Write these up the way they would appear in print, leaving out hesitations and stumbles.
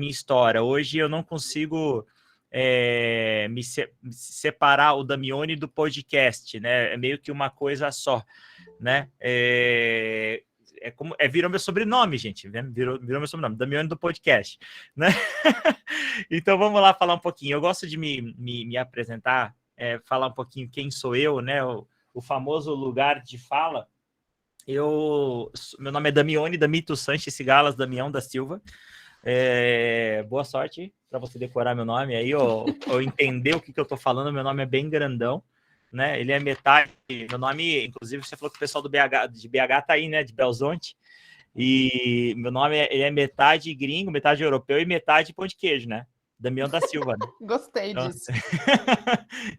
minha história. Hoje eu não consigo me separar o Damione do podcast, né? É meio que uma coisa só, né? Virou meu sobrenome, gente. Virou meu sobrenome, Damione do podcast, né? Então vamos lá falar um pouquinho. Eu gosto de me apresentar, falar um pouquinho quem sou eu, né? O famoso lugar de fala. Meu nome é Damione, Damito Sanches Cigalas, Damião da Silva. Boa sorte para você decorar meu nome aí, ou entender o que eu tô falando. Meu nome é bem grandão, né? Ele é metade. Meu nome, inclusive, você falou que o pessoal de BH tá aí, né? De Belzonte. E meu nome ele é metade gringo, metade europeu e metade pão de queijo, né? Damião da Silva, né? Gostei disso.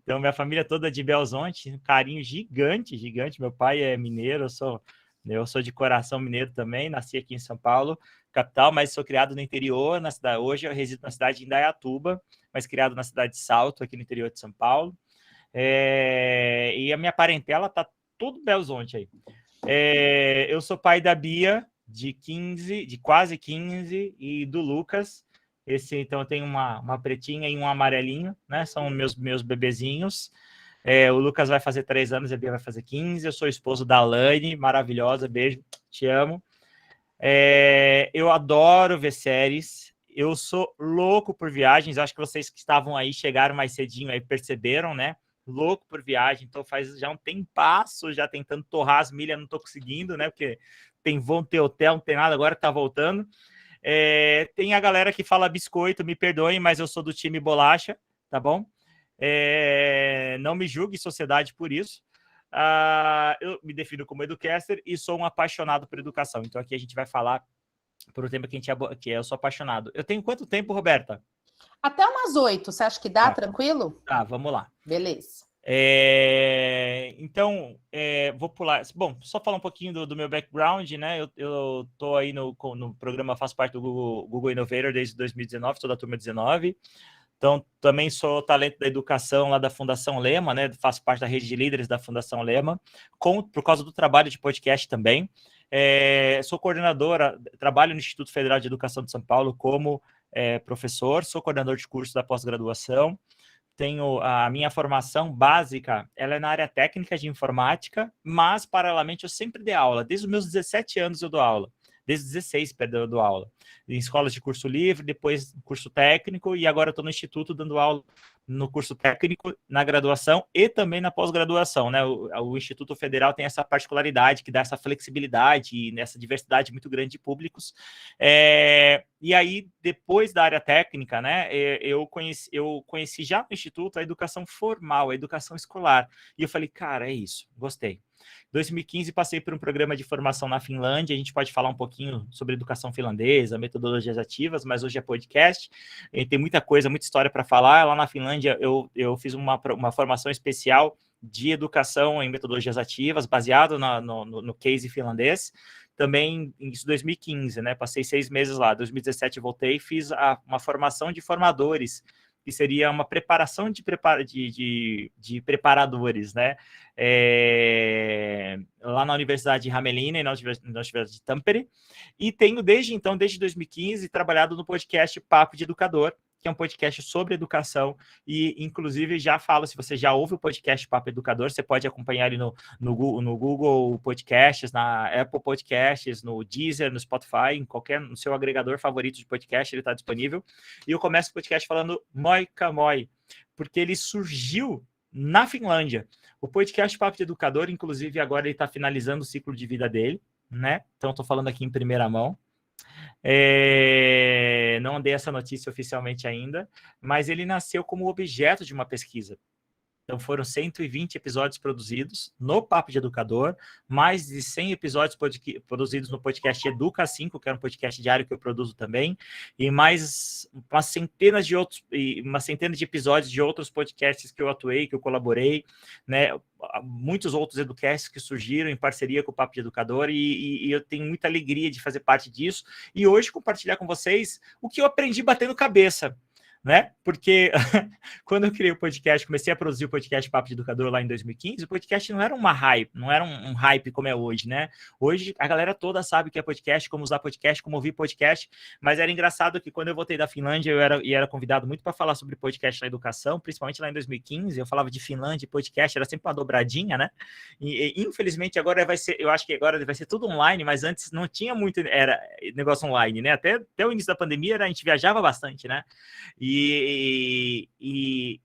Então, minha família toda de Belzonte, um carinho gigante, gigante. Meu pai é mineiro, eu sou de coração mineiro também, nasci aqui em São Paulo, capital, mas sou criado no interior, na cidade. Hoje eu resido na cidade de Indaiatuba, mas criado na cidade de Salto, aqui no interior de São Paulo. E a minha parentela tá tudo Belzonte aí. Eu sou pai da Bia, de quase 15, e do Lucas. Então eu tenho uma pretinha e um amarelinho, né? São meus bebezinhos. O Lucas vai fazer 3 anos, a Bia vai fazer 15. Eu sou esposo da Lani, maravilhosa, beijo, te amo. Eu adoro ver séries. Eu sou louco por viagens. Acho que vocês que estavam aí, chegaram mais cedinho aí, perceberam, né? Louco por viagem. Então faz já um tempasso, já tentando torrar as milhas, não tô conseguindo, né? Porque tem voo, não tem hotel, não tem nada, agora tá voltando. Tem a galera que fala biscoito, me perdoem, mas eu sou do time bolacha, tá bom? Não me julgue, sociedade, por isso. Eu me defino como educaster e sou um apaixonado por educação. Então aqui a gente vai falar por um tema que eu sou apaixonado. Eu tenho quanto tempo, Roberta? Até umas 8, você acha que dá, tranquilo? Tá, vamos lá. Beleza. Então, vou pular. Bom, só falar um pouquinho do meu background, né? Eu tô aí no programa, faço parte do Google Innovator desde 2019, sou da turma 19. Então, também sou talento da educação lá da Fundação Lema, né? Faço parte da rede de líderes da Fundação Lema, por causa do trabalho de podcast também. Sou coordenadora, trabalho no Instituto Federal de Educação de São Paulo como professor, sou coordenador de curso da pós-graduação. Tenho a minha formação básica, ela é na área técnica de informática, mas, paralelamente, eu sempre dei aula. Desde os meus 17 anos eu dou aula. Desde os 16, perdão, eu dou aula. Em escolas de curso livre, depois curso técnico, e agora estou no Instituto dando aula no curso técnico, na graduação e também na pós-graduação, né? O Instituto Federal tem essa particularidade que dá essa flexibilidade e nessa diversidade muito grande de públicos. E aí, depois da área técnica, né, eu conheci já no Instituto a educação formal, a educação escolar. E eu falei, cara, é isso, gostei. Em 2015, passei por um programa de formação na Finlândia. A gente pode falar um pouquinho sobre educação finlandesa, metodologias ativas, mas hoje é podcast. E tem muita coisa, muita história para falar. Lá na Finlândia, eu fiz uma formação especial de educação em metodologias ativas, baseado no case finlandês. Também em 2015, né? Passei 6 meses lá. Em 2017 voltei e fiz uma formação de formadores, que seria uma preparação de preparadores, né? Lá na Universidade de Hamelina e na Universidade de Tampere. E tenho desde 2015, trabalhado no podcast Papo de Educador, que é um podcast sobre educação, e inclusive já falo, se você já ouve o podcast Papo Educador, você pode acompanhar ele no Google Podcasts, na Apple Podcasts, no Deezer, no Spotify, no seu agregador favorito de podcast, ele está disponível. E eu começo o podcast falando Moika Moi, porque ele surgiu na Finlândia. O podcast Papo de Educador, inclusive, agora ele está finalizando o ciclo de vida dele, né? Então, estou falando aqui em primeira mão. Não dei essa notícia oficialmente ainda, mas ele nasceu como objeto de uma pesquisa. Então, foram 120 episódios produzidos no Papo de Educador, mais de 100 episódios produzidos no podcast Educa 5, que é um podcast diário que eu produzo também, e mais uma centena de episódios de outros podcasts que eu atuei, que eu colaborei, né? Muitos outros educasts que surgiram em parceria com o Papo de Educador, e eu tenho muita alegria de fazer parte disso, e hoje compartilhar com vocês o que eu aprendi batendo cabeça. né? Porque quando eu criei o podcast, comecei a produzir o podcast Papo de Educador lá em 2015, o podcast não era uma hype, não era um hype como é hoje, né? Hoje a galera toda sabe o que é podcast, como usar podcast, como ouvir podcast, mas era engraçado que quando eu voltei da Finlândia, eu era convidado muito para falar sobre podcast na educação, principalmente lá em 2015, eu falava de Finlândia, podcast, era sempre uma dobradinha, né? E infelizmente agora vai ser, eu acho que agora vai ser tudo online, mas antes não tinha muito, era negócio online, né? Até o início da pandemia a gente viajava bastante, né? E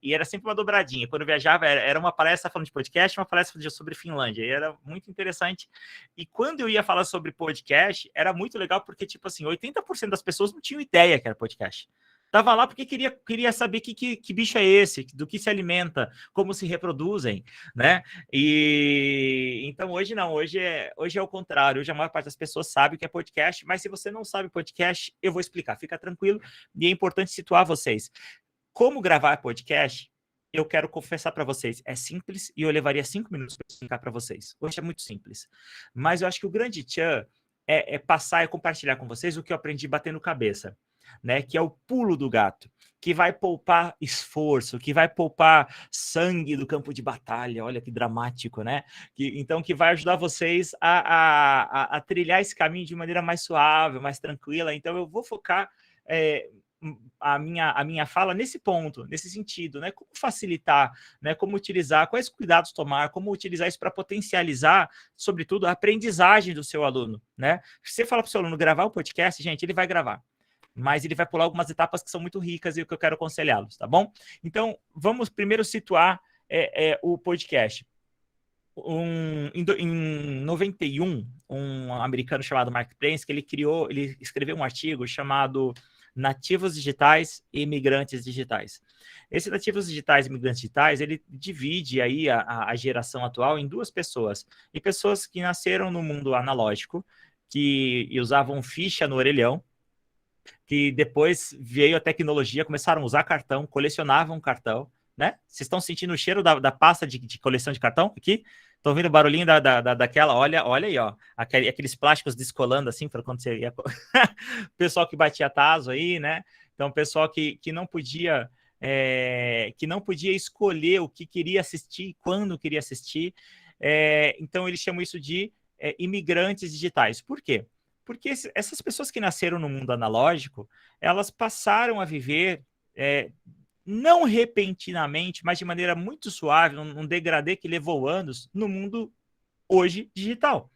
era sempre uma dobradinha. Quando eu viajava, era uma palestra falando de podcast, uma palestra sobre Finlândia. E era muito interessante. E quando eu ia falar sobre podcast, era muito legal, porque, tipo assim, 80% das pessoas não tinham ideia que era podcast. Tava lá porque queria saber que bicho é esse, do que se alimenta, como se reproduzem, né? E então hoje não, hoje é o contrário. Hoje a maior parte das pessoas sabe o que é podcast, mas se você não sabe podcast, eu vou explicar, fica tranquilo. E é importante situar vocês. Como gravar podcast, eu quero confessar para vocês, é simples e eu levaria 5 minutos para explicar para vocês. Hoje é muito simples. Mas eu acho que o grande tchan é passar e compartilhar com vocês o que eu aprendi batendo cabeça, né? Que é o pulo do gato, que vai poupar esforço, que vai poupar sangue do campo de batalha. Olha que dramático, né? Então, que vai ajudar vocês a trilhar esse caminho de maneira mais suave, mais tranquila. Então, eu vou focar a minha fala nesse ponto, nesse sentido, né? Como facilitar, né? Como utilizar, quais cuidados tomar, como utilizar isso para potencializar, sobretudo, a aprendizagem do seu aluno, né? Se você fala para o seu aluno gravar o podcast, gente, ele vai gravar, mas ele vai pular algumas etapas que são muito ricas e o que eu quero aconselhá-los, tá bom? Então, vamos primeiro situar o podcast. Em 91, um americano chamado Mark Prince, que ele escreveu um artigo chamado Nativos Digitais e Imigrantes Digitais. Esse Nativos Digitais e Imigrantes Digitais, ele divide aí a geração atual em duas pessoas. E pessoas que nasceram no mundo analógico, que usavam ficha no orelhão, que depois veio a tecnologia, começaram a usar cartão, colecionavam cartão, né? Vocês estão sentindo o cheiro da pasta de coleção de cartão aqui? Estão ouvindo o barulhinho daquela? Olha aí, ó. Aqueles plásticos descolando assim, para quando você ia... pessoal que batia taso aí, né? Então, pessoal que não podia... que não podia escolher o que queria assistir, quando queria assistir. Então, eles chamam isso de imigrantes digitais. Por quê? Porque essas pessoas que nasceram no mundo analógico, elas passaram a viver, não repentinamente, mas de maneira muito suave, num degradê que levou anos, no mundo hoje digital.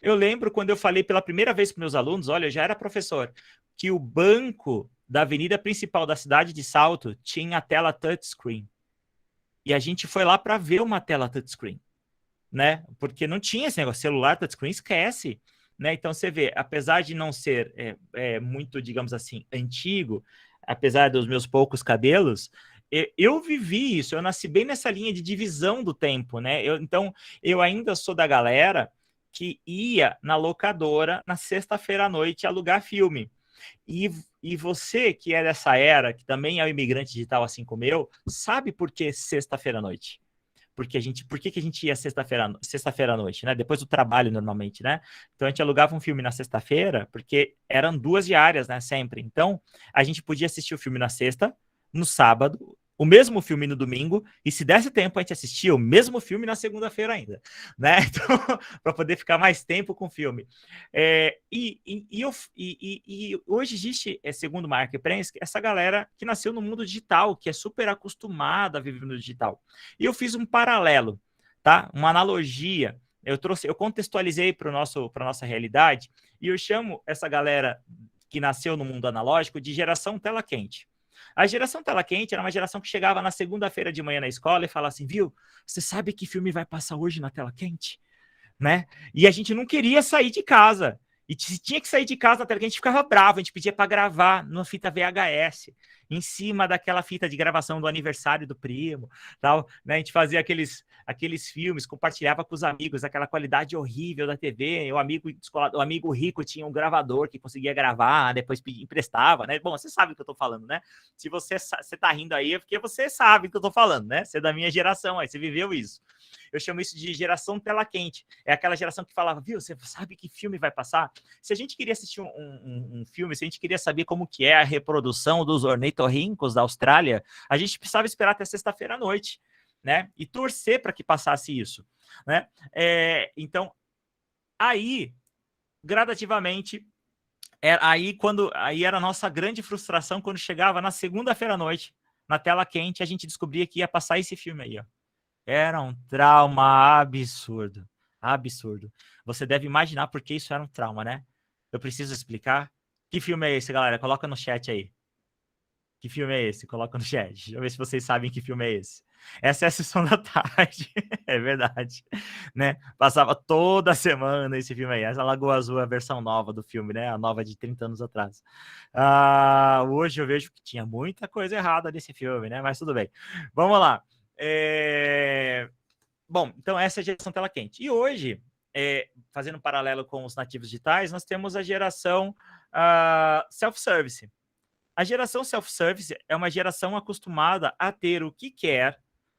Eu lembro quando eu falei pela primeira vez para meus alunos, olha, eu já era professor, que o banco da avenida principal da cidade de Salto tinha a tela touchscreen. E a gente foi lá para ver uma tela touchscreen, né? Porque não tinha esse negócio, celular touchscreen, esquece. Né? Então, você vê, apesar de não ser muito, digamos assim, antigo, apesar dos meus poucos cabelos, eu vivi isso, eu nasci bem nessa linha de divisão do tempo, né? Então, eu ainda sou da galera que ia na locadora na sexta-feira à noite alugar filme. E você, que é dessa era, que também é um imigrante digital assim como eu, sabe por que sexta-feira à noite? Por que a gente ia sexta-feira à noite, né? Depois do trabalho, normalmente, né? Então, a gente alugava um filme na sexta-feira, porque eram 2 diárias, né? Sempre. Então, a gente podia assistir o filme na sexta, no sábado, o mesmo filme no domingo, e se desse tempo, a gente assistia o mesmo filme na segunda-feira ainda, né? Então, para poder ficar mais tempo com o filme. E hoje existe, segundo Mark Prince, essa galera que nasceu no mundo digital, que é super acostumada a viver no digital. E eu fiz um paralelo, tá? Uma analogia. Eu contextualizei para nossa realidade, e eu chamo essa galera que nasceu no mundo analógico de geração tela quente. A geração tela quente era uma geração que chegava na segunda-feira de manhã na escola e falava assim, viu, você sabe que filme vai passar hoje na tela quente? Né? E a gente não queria sair de casa. E se tinha que sair de casa na tela quente, a gente ficava bravo, a gente pedia para gravar numa fita VHS, em cima daquela fita de gravação do aniversário do primo, tal, né? A gente fazia aqueles filmes, compartilhava com os amigos, aquela qualidade horrível da TV. O amigo rico tinha um gravador que conseguia gravar, depois emprestava, né? Bom, você sabe o que eu tô falando, né? Se você tá rindo aí, é porque você sabe o que eu tô falando, né? Você é da minha geração, aí você viveu isso. Eu chamo isso de geração tela quente. É aquela geração que falava, viu, você sabe que filme vai passar? Se a gente queria assistir um filme, se a gente queria saber como que é a reprodução dos ornitorrincos ornitorrincos da Austrália, a gente precisava esperar até sexta-feira à noite, né? E torcer para que passasse isso, né? Então, aí, gradativamente, aí era a nossa grande frustração quando chegava na segunda-feira à noite, na tela quente, a gente descobria que ia passar esse filme aí, ó. Era um trauma absurdo. Absurdo. Você deve imaginar por que isso era um trauma, né? Eu preciso explicar. Que filme é esse, galera? Coloca no chat aí. Que filme é esse? Coloca no chat. Deixa eu ver se vocês sabem que filme é esse. Essa é a Sessão da Tarde. É verdade. Né? Passava toda semana esse filme aí. Essa Lagoa Azul é a versão nova do filme, né? A nova de 30 anos atrás. Hoje eu vejo que tinha muita coisa errada nesse filme, né? Mas tudo bem. Vamos lá. Bom, então essa é a geração tela quente. E hoje, fazendo um paralelo com os nativos digitais, nós temos a geração self-service. A geração self-service é uma geração acostumada a ter o que quer,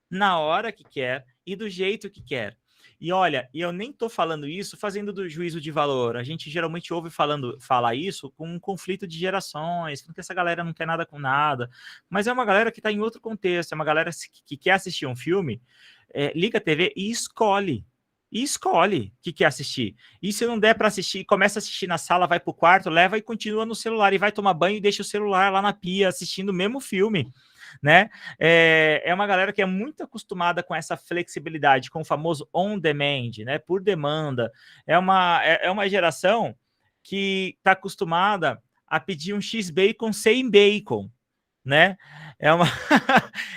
na hora que quer e do jeito que quer. E olha, eu nem estou falando isso fazendo do juízo de valor. A gente geralmente ouve falar isso com um conflito de gerações, porque essa galera não quer nada com nada. Mas é uma galera que está em outro contexto, é uma galera que quer assistir um filme, liga a TV e escolhe. E escolhe o que quer assistir. E se não der para assistir, começa a assistir na sala, vai para o quarto, leva e continua no celular. E vai tomar banho e deixa o celular lá na pia, assistindo o mesmo filme. Né? É uma galera que é muito acostumada com essa flexibilidade, com o famoso on demand, né? Por demanda. É uma geração que está acostumada a pedir um X-Bacon sem bacon, né?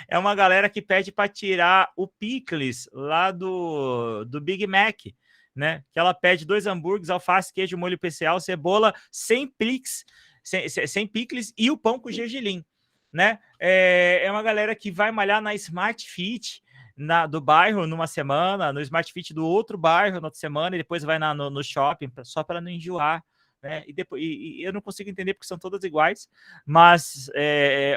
É uma galera que pede para tirar o picles lá do Big Mac, né? Que ela pede 2 hambúrgueres, alface, queijo, molho especial, cebola, sem picles e o pão com gergelim, né? É uma galera que vai malhar na Smart Fit do bairro numa semana, no Smart Fit do outro bairro na outra semana, e depois vai no shopping, só para não enjoar. Né? E eu não consigo entender porque são todas iguais, mas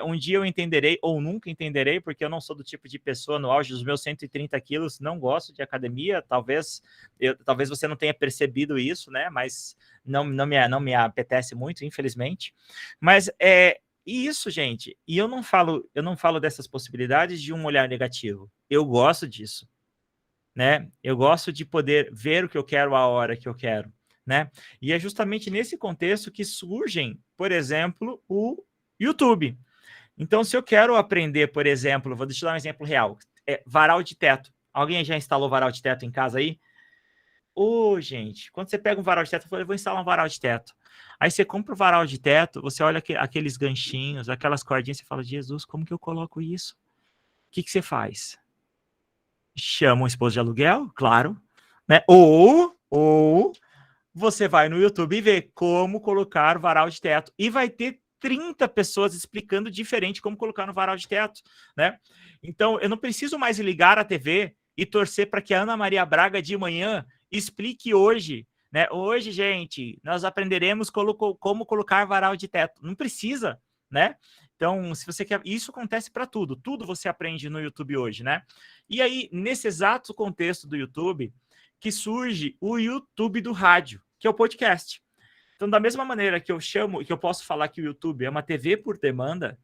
um dia eu entenderei, ou nunca entenderei, porque eu não sou do tipo de pessoa no auge dos meus 130 quilos, não gosto de academia, talvez você não tenha percebido isso, né? Mas não me apetece muito, infelizmente. Mas isso, gente, e eu não falo dessas possibilidades de um olhar negativo, eu gosto disso, né? Eu gosto de poder ver o que eu quero a hora que eu quero. Né? E é justamente nesse contexto que surgem, por exemplo, o YouTube. Então, se eu quero aprender, por exemplo, vou deixar um exemplo real, varal de teto. Alguém já instalou varal de teto em casa aí? Gente, quando você pega um varal de teto, eu vou instalar um varal de teto. Aí você compra o varal de teto, você olha aqueles ganchinhos, aquelas cordinhas, você fala, Jesus, como que eu coloco isso? O que você faz? Chama um esposo de aluguel, claro, né? Ou você vai no YouTube e vê como colocar varal de teto. E vai ter 30 pessoas explicando diferente como colocar no varal de teto, né? Então, eu não preciso mais ligar a TV e torcer para que a Ana Maria Braga de manhã explique hoje, né? Hoje, gente, nós aprenderemos como colocar varal de teto. Não precisa, né? Então, se você quer... Isso acontece para tudo. Tudo você aprende no YouTube hoje, né? E aí, nesse exato contexto do YouTube, que surge o YouTube do rádio, que é o podcast. Então, da mesma maneira que eu posso falar que o YouTube é uma TV por demanda,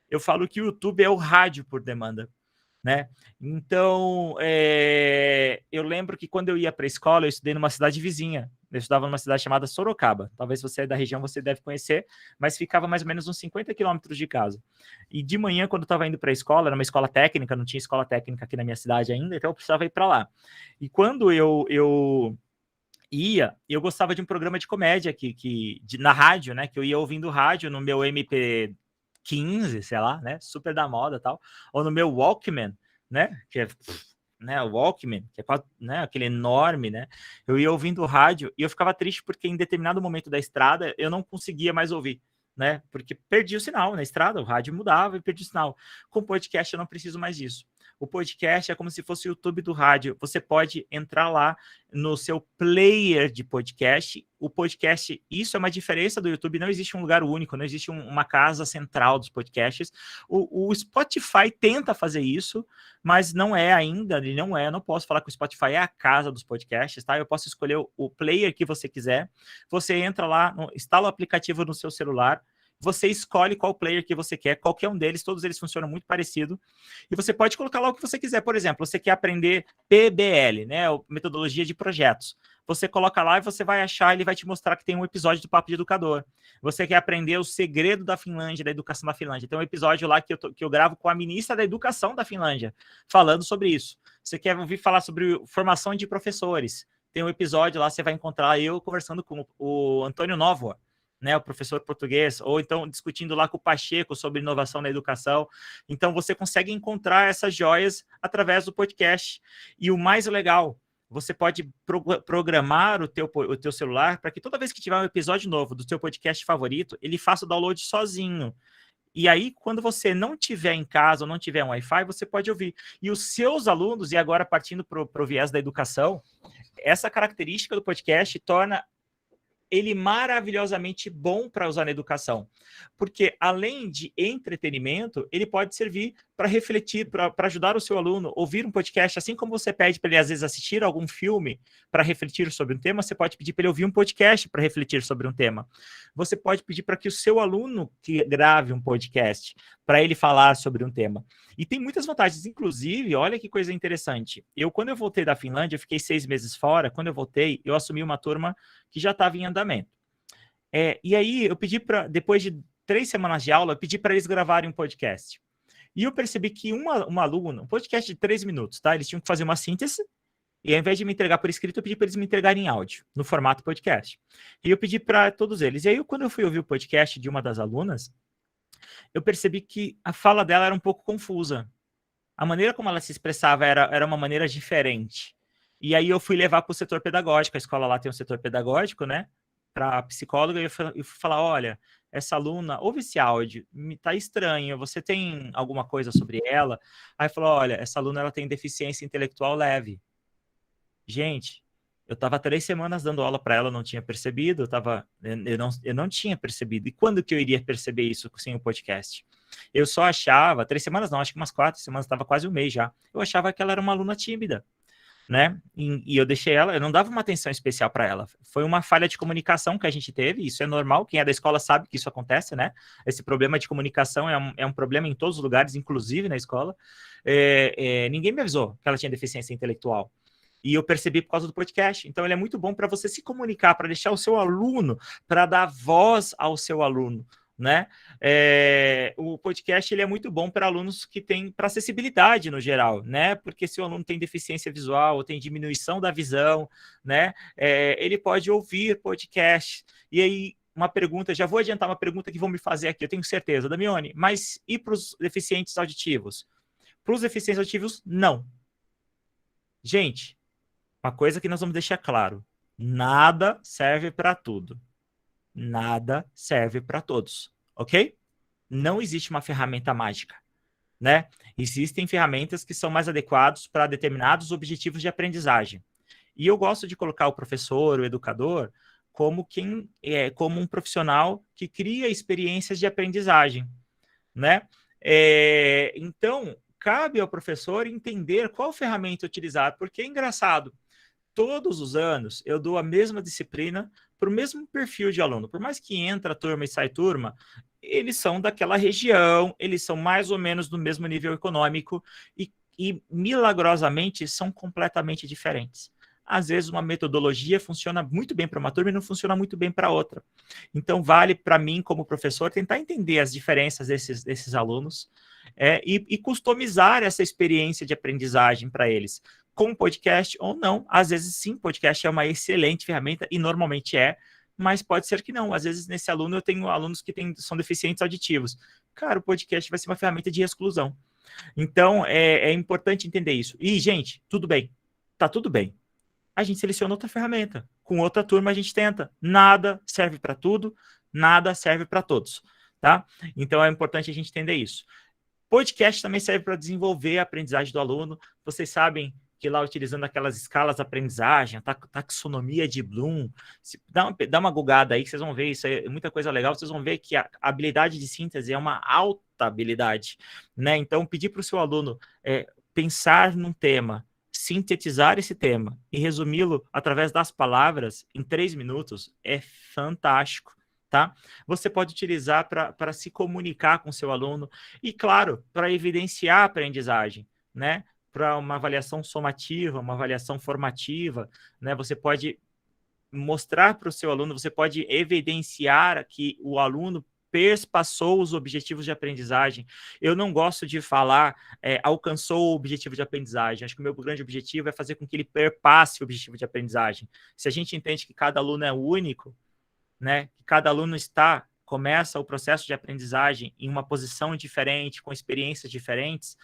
eu falo que o YouTube é o rádio por demanda, né? Então, eu lembro que quando eu ia para a escola, eu estudei numa cidade vizinha. Eu estudava numa cidade chamada Sorocaba. Talvez você é da região, você deve conhecer, mas ficava mais ou menos uns 50 quilômetros de casa. E de manhã, quando eu estava indo para a escola, era uma escola técnica, não tinha escola técnica aqui na minha cidade ainda, então eu precisava ir para lá. E quando eu ia, eu gostava de um programa de comédia na rádio, né? Que eu ia ouvindo rádio no meu MP15, sei lá, né? Super da moda e tal. Ou no meu Walkman, né? Que é, né? O Walkman, que é quase, né? Aquele enorme, né? Eu ia ouvindo rádio e eu ficava triste porque em determinado momento da estrada eu não conseguia mais ouvir, né? Porque perdi o sinal na estrada, o rádio mudava e perdi o sinal. Com podcast eu não preciso mais disso. O podcast é como se fosse o YouTube do rádio. Você pode entrar lá no seu player de podcast. O podcast, isso é uma diferença do YouTube. Não existe um lugar único, não existe uma casa central dos podcasts. O Spotify tenta fazer isso, mas não é ainda, ele não é. Eu não posso falar que o Spotify é a casa dos podcasts, tá? Eu posso escolher o player que você quiser. Você entra lá, instala o aplicativo no seu celular. você escolhe qual player que você quer, qualquer um deles, todos eles funcionam muito parecido, e você pode colocar lá o que você quiser. Por exemplo, você quer aprender PBL, né, metodologia de projetos. Você coloca lá e você vai achar, ele vai te mostrar que tem um episódio do Papo de Educador. Você quer aprender o segredo da Finlândia, da educação da Finlândia. Tem um episódio lá que eu gravo com a ministra da Educação da Finlândia, falando sobre isso. Você quer ouvir falar sobre formação de professores. Tem um episódio lá, você vai encontrar eu conversando com o Antônio Novoa, né, o professor português, ou então discutindo lá com o Pacheco sobre inovação na educação. Então, você consegue encontrar essas joias através do podcast. E o mais legal, você pode programar o teu celular para que toda vez que tiver um episódio novo do seu podcast favorito, ele faça o download sozinho. E aí, quando você não tiver em casa ou não tiver um Wi-Fi, você pode ouvir. E os seus alunos, e agora partindo para o viés da educação, essa característica do podcast torna ele maravilhosamente bom para usar na educação. Porque, além de entretenimento, ele pode servir para refletir, para ajudar o seu aluno a ouvir um podcast, assim como você pede para ele, às vezes, assistir algum filme para refletir sobre um tema, você pode pedir para ele ouvir um podcast para refletir sobre um tema. Você pode pedir para que o seu aluno que grave um podcast para ele falar sobre um tema. E tem muitas vantagens, inclusive, olha que coisa interessante. Quando eu voltei da Finlândia, eu fiquei 6 meses fora. Quando eu voltei, eu assumi uma turma que já estava em andamento. E aí, eu pedi para, depois de 3 semanas de aula, eu pedi para eles gravarem um podcast. E eu percebi que um aluno, um podcast de 3 minutos, tá? Eles tinham que fazer uma síntese, e ao invés de me entregar por escrito, eu pedi para eles me entregarem em áudio, no formato podcast. E eu pedi para todos eles. E aí, quando eu fui ouvir o podcast de uma das alunas, eu percebi que a fala dela era um pouco confusa. A maneira como ela se expressava era uma maneira diferente. E aí eu fui levar para o setor pedagógico. A escola lá tem um setor pedagógico, né? Para a psicóloga, e eu fui falar, olha, essa aluna, ouve esse áudio, me tá estranho, você tem alguma coisa sobre ela? Aí falou, olha, essa aluna ela tem deficiência intelectual leve. Gente, eu estava 3 semanas dando aula para ela, não tinha percebido, eu não tinha percebido. E quando que eu iria perceber isso sem o podcast? Eu só achava, 3 semanas não, acho que umas 4 semanas, estava quase um mês já. Eu achava que ela era uma aluna tímida, né? E eu deixei ela, eu não dava uma atenção especial para ela. Foi uma falha de comunicação que a gente teve, isso é normal, quem é da escola sabe que isso acontece, né? Esse problema de comunicação é um problema em todos os lugares, inclusive na escola. Ninguém me avisou que ela tinha deficiência intelectual. E eu percebi por causa do podcast. Então, ele é muito bom para você se comunicar, para deixar o seu aluno, para dar voz ao seu aluno, né? O podcast ele é muito bom para alunos que têm para acessibilidade no geral, né? Porque se o aluno tem deficiência visual ou tem diminuição da visão, né? Ele pode ouvir podcast. E aí, uma pergunta, já vou adiantar uma pergunta que vão me fazer aqui, eu tenho certeza, Damione, mas e para os deficientes auditivos? Para os deficientes auditivos, não. Gente, uma coisa que nós vamos deixar claro: nada serve para tudo. Nada serve para todos, ok? Não existe uma ferramenta mágica, né? Existem ferramentas que são mais adequadas para determinados objetivos de aprendizagem. E eu gosto de colocar o professor, o educador, como como um profissional que cria experiências de aprendizagem, né? Então, cabe ao professor entender qual ferramenta utilizar, porque é engraçado. Todos os anos eu dou a mesma disciplina para o mesmo perfil de aluno. Por mais que entra turma e sai turma, eles são daquela região, eles são mais ou menos do mesmo nível econômico e milagrosamente são completamente diferentes. Às vezes uma metodologia funciona muito bem para uma turma e não funciona muito bem para outra. Então vale para mim, como professor, tentar entender as diferenças desses alunos e customizar essa experiência de aprendizagem para eles. Com podcast ou não. Às vezes, sim, podcast é uma excelente ferramenta, e normalmente mas pode ser que não. Às vezes, nesse aluno, eu tenho alunos que são deficientes auditivos. Cara, o podcast vai ser uma ferramenta de exclusão. Então, é importante entender isso. E, gente, tudo bem. Tá tudo bem. A gente seleciona outra ferramenta. Com outra turma, a gente tenta. Nada serve para tudo, nada serve para todos, tá? Então, é importante a gente entender isso. Podcast também serve para desenvolver a aprendizagem do aluno. Vocês sabem que lá utilizando aquelas escalas de aprendizagem, a taxonomia de Bloom, dá uma googada aí que vocês vão ver, isso é muita coisa legal, vocês vão ver que a habilidade de síntese é uma alta habilidade, né? Então, pedir para o seu aluno pensar num tema, sintetizar esse tema e resumi-lo através das palavras em 3 minutos é fantástico, tá? Você pode utilizar para se comunicar com o seu aluno e, claro, para evidenciar a aprendizagem, né? Para uma avaliação somativa, uma avaliação formativa, né? Você pode mostrar para o seu aluno, você pode evidenciar que o aluno perspassou os objetivos de aprendizagem. Eu não gosto de falar alcançou o objetivo de aprendizagem. Acho que o meu grande objetivo é fazer com que ele perpasse o objetivo de aprendizagem. Se a gente entende que cada aluno é único, né, que cada aluno começa o processo de aprendizagem em uma posição diferente, com experiências diferentes,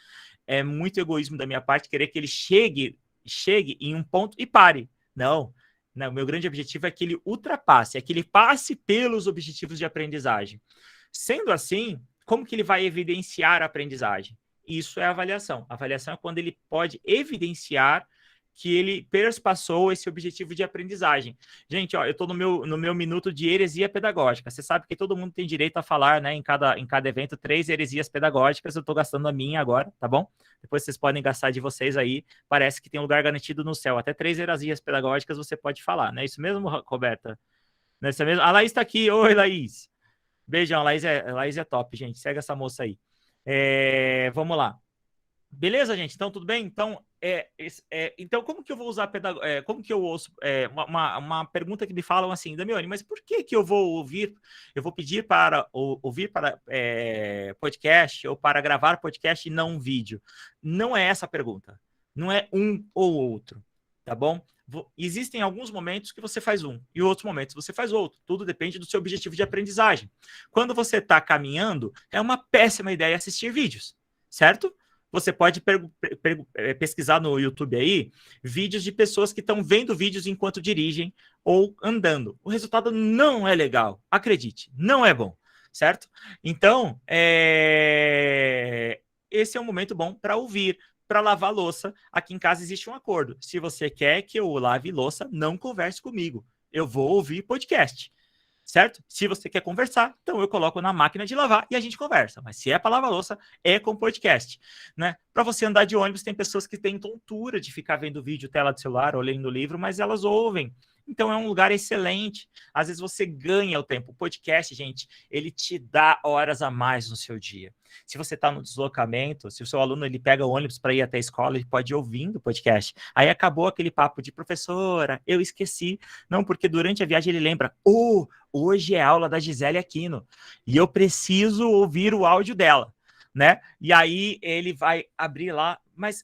é muito egoísmo da minha parte querer que ele chegue em um ponto e pare. Não. O meu grande objetivo é que ele ultrapasse, é que ele passe pelos objetivos de aprendizagem. Sendo assim, como que ele vai evidenciar a aprendizagem? Isso é a avaliação. A avaliação é quando ele pode evidenciar que ele perspassou esse objetivo de aprendizagem. Gente, ó, eu estou no meu minuto de heresia pedagógica. Você sabe que todo mundo tem direito a falar, né, em cada evento, 3 heresias pedagógicas. Eu estou gastando a minha agora, tá bom? Depois vocês podem gastar de vocês aí. Parece que tem um lugar garantido no céu. Até 3 heresias pedagógicas você pode falar, não é isso mesmo, Roberta? Não é isso mesmo? A Laís está aqui. Oi, Laís. Beijão, Laís é top, gente. Segue essa moça aí. Vamos lá. Beleza, gente? Então, tudo bem? Então, então como que eu vou usar como que eu ouço uma pergunta que me falam assim, Damione, mas por que eu vou pedir para ouvir para podcast ou para gravar podcast e não vídeo? Não é essa a pergunta. Não é um ou outro, tá bom? Existem alguns momentos que você faz um e outros momentos você faz outro. Tudo depende do seu objetivo de aprendizagem. Quando você está caminhando, é uma péssima ideia assistir vídeos, certo? Você pode pesquisar no YouTube aí vídeos de pessoas que estão vendo vídeos enquanto dirigem ou andando. O resultado não é legal, acredite, não é bom, certo? Então, esse é um momento bom para ouvir, para lavar louça. Aqui em casa existe um acordo. Se você quer que eu lave louça, não converse comigo. Eu vou ouvir podcast. Certo? Se você quer conversar, então eu coloco na máquina de lavar e a gente conversa. Mas se é para lavar louça, é com podcast, né? Para você andar de ônibus, tem pessoas que têm tontura de ficar vendo vídeo, tela do celular ou lendo livro, mas elas ouvem. Então é um lugar excelente. Às vezes você ganha o tempo. O podcast, gente, ele te dá horas a mais no seu dia. Se você está no deslocamento, se o seu aluno ele pega o ônibus para ir até a escola, ele pode ir ouvindo o podcast. Aí acabou aquele papo de professora, eu esqueci. Não, porque durante a viagem ele lembra, hoje é aula da Gisele Aquino e eu preciso ouvir o áudio dela, né? E aí ele vai abrir lá, mas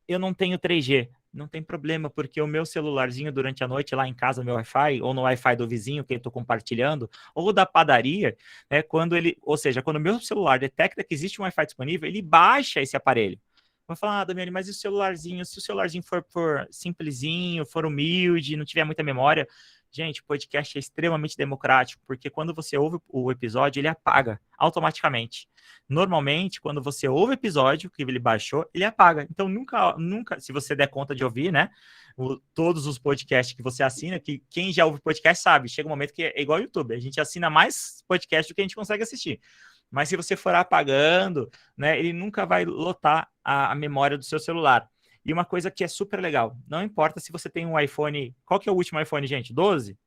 eu não tenho 3G. Não tem problema, porque o meu celularzinho durante a noite lá em casa, meu Wi-Fi, ou no Wi-Fi do vizinho que eu estou compartilhando, ou da padaria, né, quando o meu celular detecta que existe um Wi-Fi disponível, ele baixa esse aparelho. Vai falar, Damiane, mas e o celularzinho? Se o celularzinho for simplesinho, for humilde, não tiver muita memória, gente, o podcast é extremamente democrático, porque quando você ouve o episódio, ele apaga automaticamente. Normalmente, quando você ouve o episódio que ele baixou, ele apaga. Então, nunca, se você der conta de ouvir, né, todos os podcasts que você assina, que quem já ouve podcast sabe, chega um momento que é igual ao YouTube, a gente assina mais podcast do que a gente consegue assistir. Mas se você for apagando, né, ele nunca vai lotar a memória do seu celular. E uma coisa que é super legal, não importa se você tem um iPhone... Qual que é o último iPhone, gente? 12?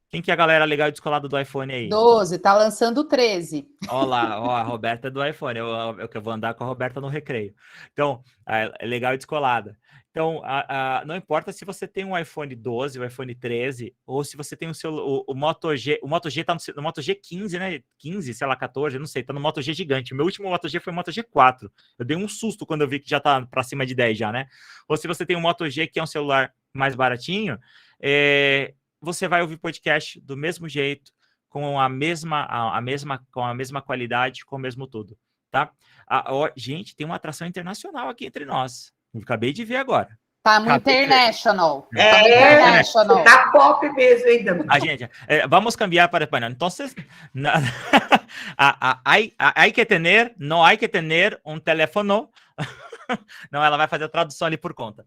Quem que é a galera legal e descolada do iPhone aí? 12, tá lançando o 13. Olha lá, ó, a Roberta é do iPhone, eu vou andar com a Roberta no recreio. Então, é legal e descolada. Então, não importa se você tem um iPhone 12, o iPhone 13, ou se você tem o Moto G. O Moto G tá no Moto G 15, né? 15, sei lá, 14, eu não sei, tá no Moto G gigante. O meu último Moto G foi o Moto G4. Eu dei um susto quando eu vi que já tá para cima de 10 já, né? Ou se você tem um Moto G, que é um celular mais baratinho, você vai ouvir podcast do mesmo jeito, com a mesma qualidade, com o mesmo tudo, tá? Gente, tem uma atração internacional aqui entre nós. Eu acabei de ver agora. Tá muito international. International. Tá pop mesmo, hein, Dami? Gente, vamos cambiar para espanhol. Então, hay que tener, no hay que tener un teléfono. Não, ela vai fazer a tradução ali por conta.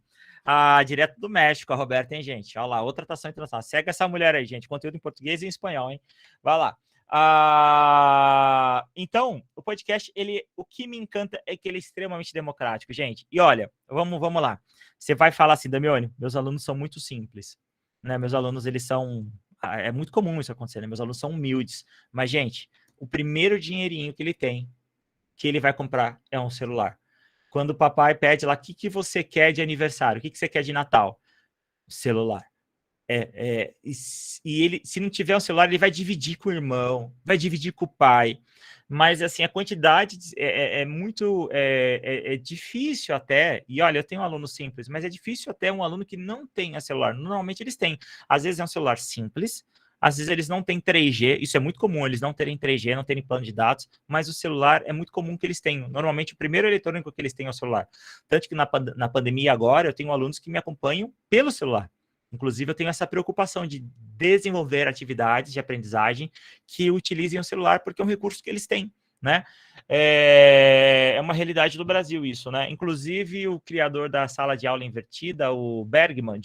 Direto do México, a Roberta, hein, gente? Olha lá, outra atração internacional. Segue essa mulher aí, gente. Conteúdo em português e em espanhol, hein? Vai lá. Então, o podcast, o que me encanta é que ele é extremamente democrático, gente. E olha, vamos lá. Você vai falar assim, Damione, meus alunos são muito simples, né? Meus alunos, eles são é muito comum isso acontecer, né? Meus alunos são humildes. Mas, gente, o primeiro dinheirinho que ele tem, que ele vai comprar, é um celular. Quando o papai pede lá, o que você quer de aniversário? O que você quer de Natal? Celular. E ele, se não tiver um celular, ele vai dividir com o irmão, vai dividir com o pai. Mas, assim, a quantidade é muito difícil até. E, olha, eu tenho um aluno simples, mas é difícil até um aluno que não tenha celular. Normalmente eles têm. Às vezes é um celular simples, às vezes eles não têm 3G. Isso é muito comum, eles não terem 3G, não terem plano de dados, mas o celular é muito comum que eles tenham. Normalmente, o primeiro eletrônico que eles têm é o celular. Tanto que na pandemia agora, eu tenho alunos que me acompanham pelo celular. Inclusive, eu tenho essa preocupação de desenvolver atividades de aprendizagem que utilizem o celular, porque é um recurso que eles têm, né? É uma realidade do Brasil isso, né? Inclusive, o criador da sala de aula invertida, o Bergman,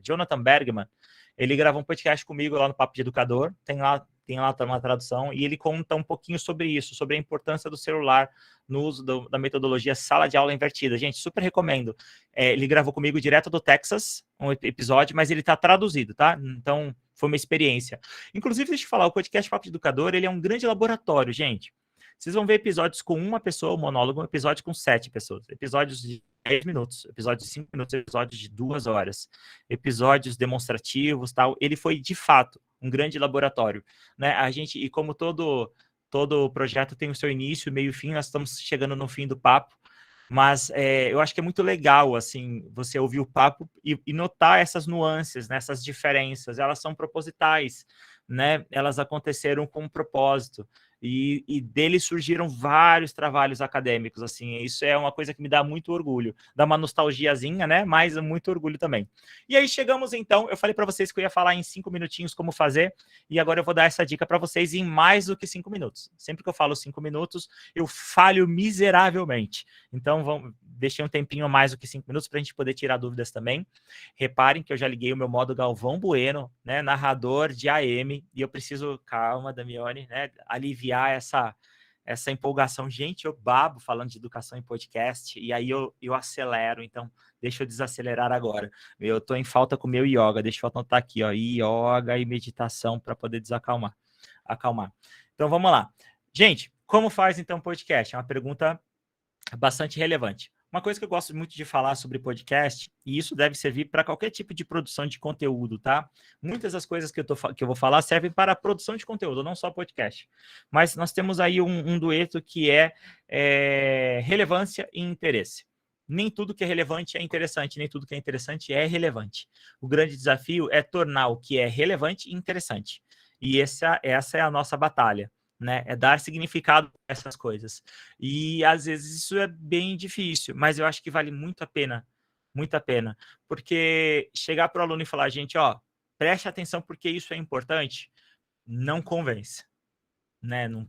Jonathan Bergman, ele gravou um podcast comigo lá no Papo de Educador, tem lá uma tradução, e ele conta um pouquinho sobre isso, sobre a importância do celular no uso da metodologia sala de aula invertida. Gente, super recomendo. Ele gravou comigo direto do Texas, um episódio, mas ele está traduzido, tá? Então, foi uma experiência. Inclusive, deixa eu falar, o podcast Papo de Educador, ele é um grande laboratório, gente. Vocês vão ver episódios com uma pessoa, um monólogo, um episódio com 7 pessoas, episódios de 10 minutos, episódios de 5 minutos, episódios de 2 horas, episódios demonstrativos, tal. Ele foi, de fato, um grande laboratório, né? A gente, e como todo projeto tem o seu início, meio e fim, nós estamos chegando no fim do papo, mas eu acho que é muito legal, assim, você ouvir o papo e notar essas nuances, né, essas diferenças, elas são propositais, né, elas aconteceram com um propósito, e deles surgiram vários trabalhos acadêmicos, assim, isso é uma coisa que me dá muito orgulho, dá uma nostalgiazinha, né, mas muito orgulho também. E aí chegamos, então, eu falei para vocês que eu ia falar em 5 minutinhos como fazer, e agora eu vou dar essa dica para vocês em mais do que 5 minutos. Sempre que eu falo 5 minutos, eu falho miseravelmente. Então, deixei um tempinho a mais do que 5 minutos para a gente poder tirar dúvidas também. Reparem que eu já liguei o meu modo Galvão Bueno, né, narrador de AM, e eu preciso, calma, Damione, né, aliviar essa empolgação. Gente, eu babo falando de educação em podcast, e aí eu acelero, então deixa eu desacelerar agora. Eu estou em falta com o meu yoga, deixa eu anotar aqui, ó, yoga e meditação para poder acalmar. Então, vamos lá. Gente, como faz então podcast? É uma pergunta bastante relevante. Uma coisa que eu gosto muito de falar sobre podcast, e isso deve servir para qualquer tipo de produção de conteúdo, tá? Muitas das coisas que eu vou falar servem para a produção de conteúdo, não só podcast. Mas nós temos aí um dueto que é relevância e interesse. Nem tudo que é relevante é interessante, nem tudo que é interessante é relevante. O grande desafio é tornar o que é relevante interessante. E essa é a nossa batalha, né? É dar significado a essas coisas. E às vezes isso é bem difícil, mas eu acho que vale muito a pena, porque chegar para o aluno e falar, gente, ó, preste atenção porque isso é importante, não convence, né? Não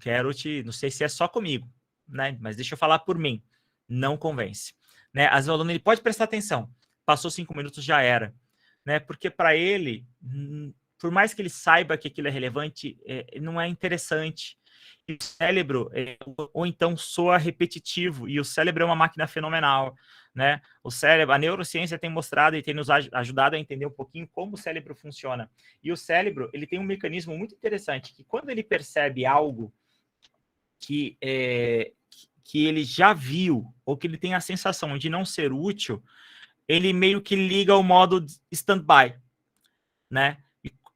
sei se é só comigo, né? Mas deixa eu falar por mim, não convence, né? Às vezes o aluno ele pode prestar atenção, passou 5 minutos já era, né? Porque para ele, por mais que ele saiba que aquilo é relevante, não é interessante. E o cérebro, ou então soa repetitivo, e o cérebro é uma máquina fenomenal, né? O cérebro, a neurociência tem mostrado e tem nos ajudado a entender um pouquinho como o cérebro funciona. E o cérebro, ele tem um mecanismo muito interessante, que quando ele percebe algo que ele já viu, ou que ele tem a sensação de não ser útil, ele meio que liga o modo stand-by, né?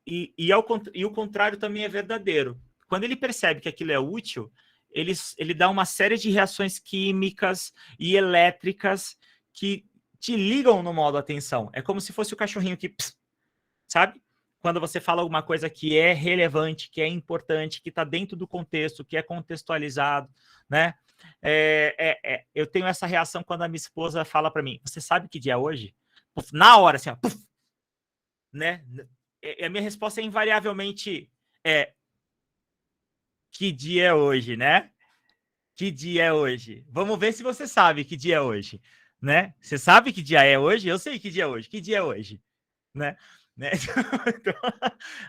E o contrário também é verdadeiro. Quando ele percebe que aquilo é útil, ele dá uma série de reações químicas e elétricas que te ligam no modo atenção. É como se fosse o cachorrinho que, sabe? Quando você fala alguma coisa que é relevante, que é importante, que está dentro do contexto, que é contextualizado, né? Eu tenho essa reação quando a minha esposa fala para mim, você sabe que dia é hoje? Puf, na hora, assim, ó, puf, né? A minha resposta é invariavelmente que dia é hoje, né? Que dia é hoje? Vamos ver se você sabe que dia é hoje, né? Você sabe que dia é hoje? Eu sei que dia é hoje. Que dia é hoje, né? Então,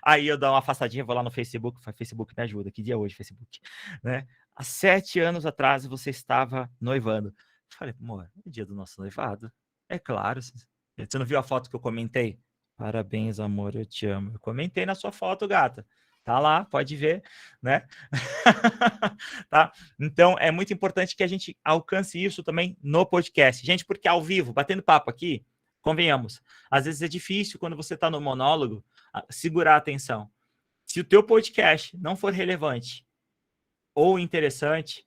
aí eu dou uma afastadinha, vou lá no Facebook, Facebook me ajuda. Que dia é hoje, Facebook, né? Há 7 anos atrás você estava noivando. Eu falei, amor, é o dia do nosso noivado. É claro. Você não viu a foto que eu comentei? Parabéns, amor, eu te amo. Eu comentei na sua foto, gata. Tá lá, pode ver, né? Tá? Então, é muito importante que a gente alcance isso também no podcast. Gente, porque ao vivo, batendo papo aqui, convenhamos, às vezes é difícil quando você está no monólogo segurar a atenção. Se o teu podcast não for relevante ou interessante,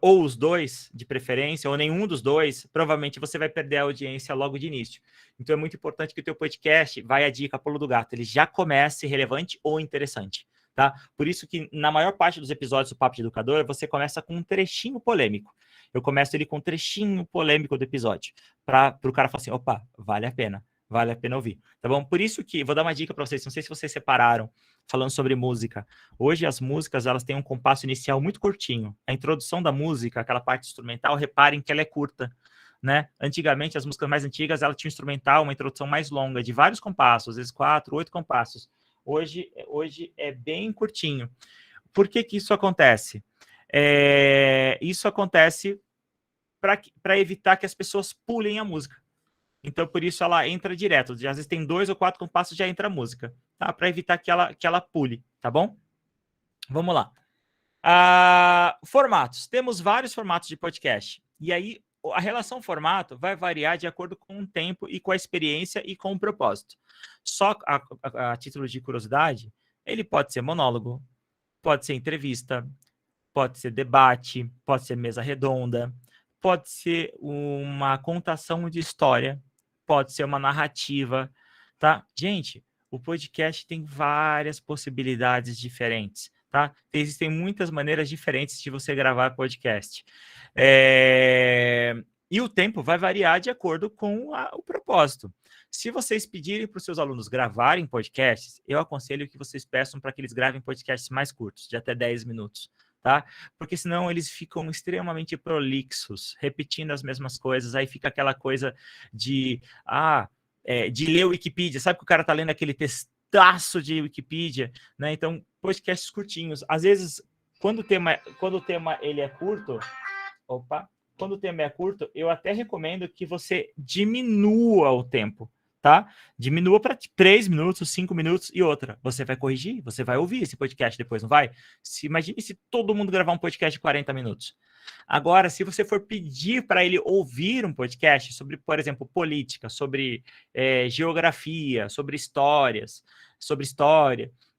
ou os dois, de preferência, ou nenhum dos dois, provavelmente você vai perder a audiência logo de início. Então é muito importante que o teu podcast, vai a dica, pulo do gato, ele já comece relevante ou interessante, tá? Por isso que na maior parte dos episódios do Papo de Educador, você começa com um trechinho polêmico. Eu começo ele com um trechinho polêmico do episódio, para o cara falar assim, opa, vale a pena ouvir, tá bom? Por isso que, vou dar uma dica para vocês, não sei se vocês separaram, falando sobre música. Hoje as músicas, elas têm um compasso inicial muito curtinho. A introdução da música, aquela parte instrumental, reparem que ela é curta, né? Antigamente, as músicas mais antigas, ela tinha um instrumental, uma introdução mais longa, de vários compassos, às vezes 4, 8 compassos. Hoje é bem curtinho. Por que que isso acontece? Isso acontece para evitar que as pessoas pulem a música. Então, por isso, ela entra direto. Às vezes tem 2 ou 4 compassos, já entra a música, tá? Para evitar que ela pule, tá bom? Vamos lá. Formatos. Temos vários formatos de podcast. E aí, a relação formato vai variar de acordo com o tempo e com a experiência e com o propósito. Só a título de curiosidade, ele pode ser monólogo, pode ser entrevista, pode ser debate, pode ser mesa redonda, pode ser uma contação de história, pode ser uma narrativa, tá? Gente, o podcast tem várias possibilidades diferentes, tá? Existem muitas maneiras diferentes de você gravar podcast. E o tempo vai variar de acordo com o propósito. Se vocês pedirem para os seus alunos gravarem podcasts, eu aconselho que vocês peçam para que eles gravem podcasts mais curtos, de até 10 minutos. Tá? Porque senão eles ficam extremamente prolixos, repetindo as mesmas coisas, aí fica aquela coisa de ler Wikipedia, sabe que o cara tá lendo aquele textaço de Wikipedia, né? Então, podcasts curtinhos. Às vezes, quando o tema ele é curto, quando o tema é curto, eu até recomendo que você diminua o tempo, tá? Diminua para 3 minutos, 5 minutos e outra. Você vai corrigir, você vai ouvir esse podcast depois, não vai? Imagine se todo mundo gravar um podcast de 40 minutos. Agora, se você for pedir para ele ouvir um podcast sobre, por exemplo, política, sobre geografia, sobre história,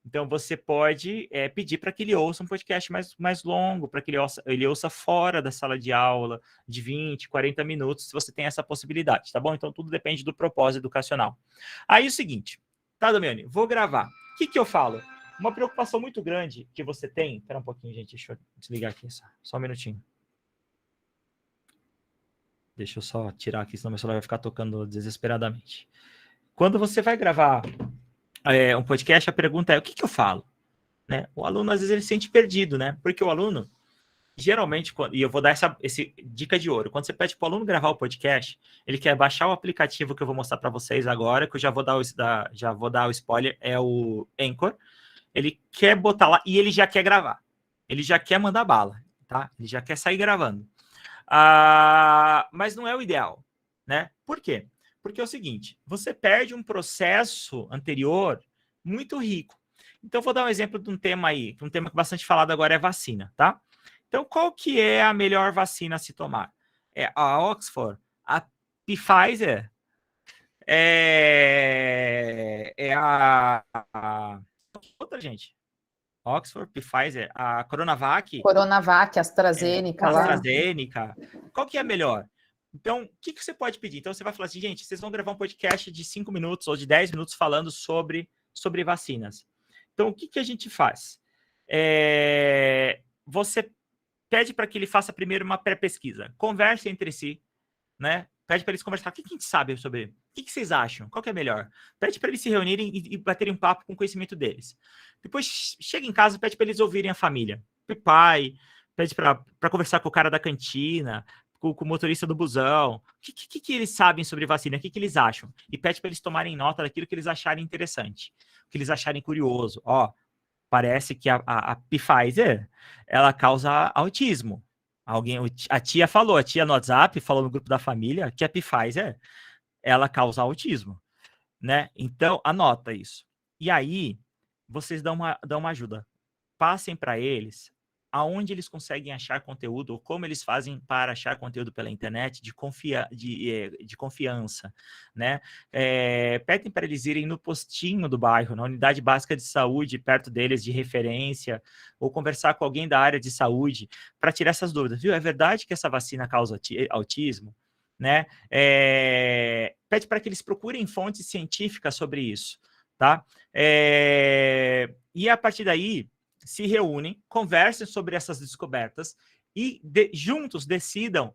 então você pode pedir para que ele ouça um podcast mais longo, para que ele ouça fora da sala de aula, de 20, 40 minutos, se você tem essa possibilidade, tá bom? Então tudo depende do propósito educacional. Aí o seguinte, tá, Damiani? Vou gravar. O que eu falo? Uma preocupação muito grande que você tem... Espera um pouquinho, gente, deixa eu desligar aqui, só um minutinho. Deixa eu só tirar aqui, senão meu celular vai ficar tocando desesperadamente. Quando você vai gravar um podcast, a pergunta é, o que eu falo? Né? O aluno, às vezes, ele se sente perdido, né? Porque o aluno, geralmente, e eu vou dar essa dica de ouro, quando você pede para o aluno gravar o podcast, ele quer baixar o aplicativo que eu vou mostrar para vocês agora, que eu já vou dar o spoiler, é o Anchor. Ele quer botar lá e ele já quer gravar. Ele já quer mandar bala, tá? Ele já quer sair gravando. Mas não é o ideal, né? Por quê? Porque é o seguinte, você perde um processo anterior muito rico. Então, vou dar um exemplo de um tema aí, um tema que é bastante falado agora é vacina, tá? Então, qual que é a melhor vacina a se tomar? É a Oxford, a Pfizer, outra, gente. Oxford, Pfizer, a Coronavac. Coronavac, AstraZeneca. AstraZeneca. Qual que é a melhor? Então, o que você pode pedir? Então, você vai falar assim, gente, vocês vão gravar um podcast de 5 minutos ou de 10 minutos falando sobre vacinas. Então, o que a gente faz? Você pede para que ele faça primeiro uma pré-pesquisa. Converse entre si, né? Pede para eles conversar. O que a gente sabe sobre? O que vocês acham? Qual que é melhor? Pede para eles se reunirem e baterem um papo com o conhecimento deles. Depois, chega em casa e pede para eles ouvirem a família. O pai, pede para conversar com o cara da cantina, com o motorista do busão. O que eles sabem sobre vacina? O que eles acham? E pede para eles tomarem nota daquilo que eles acharem interessante, o que eles acharem curioso. Parece que a Pfizer, ela causa autismo. A tia no WhatsApp, falou no grupo da família, que a Pfizer, ela causa autismo. né? Então, anota isso. E aí, vocês dão uma ajuda. Passem para eles aonde eles conseguem achar conteúdo, ou como eles fazem para achar conteúdo pela internet de confiança, né? Pedem para eles irem no postinho do bairro, na unidade básica de saúde, perto deles, de referência, ou conversar com alguém da área de saúde, para tirar essas dúvidas. Viu? É verdade que essa vacina causa autismo? Né? Pede para que eles procurem fontes científicas sobre isso, tá? E a partir daí, se reúnem, conversem sobre essas descobertas e juntos decidam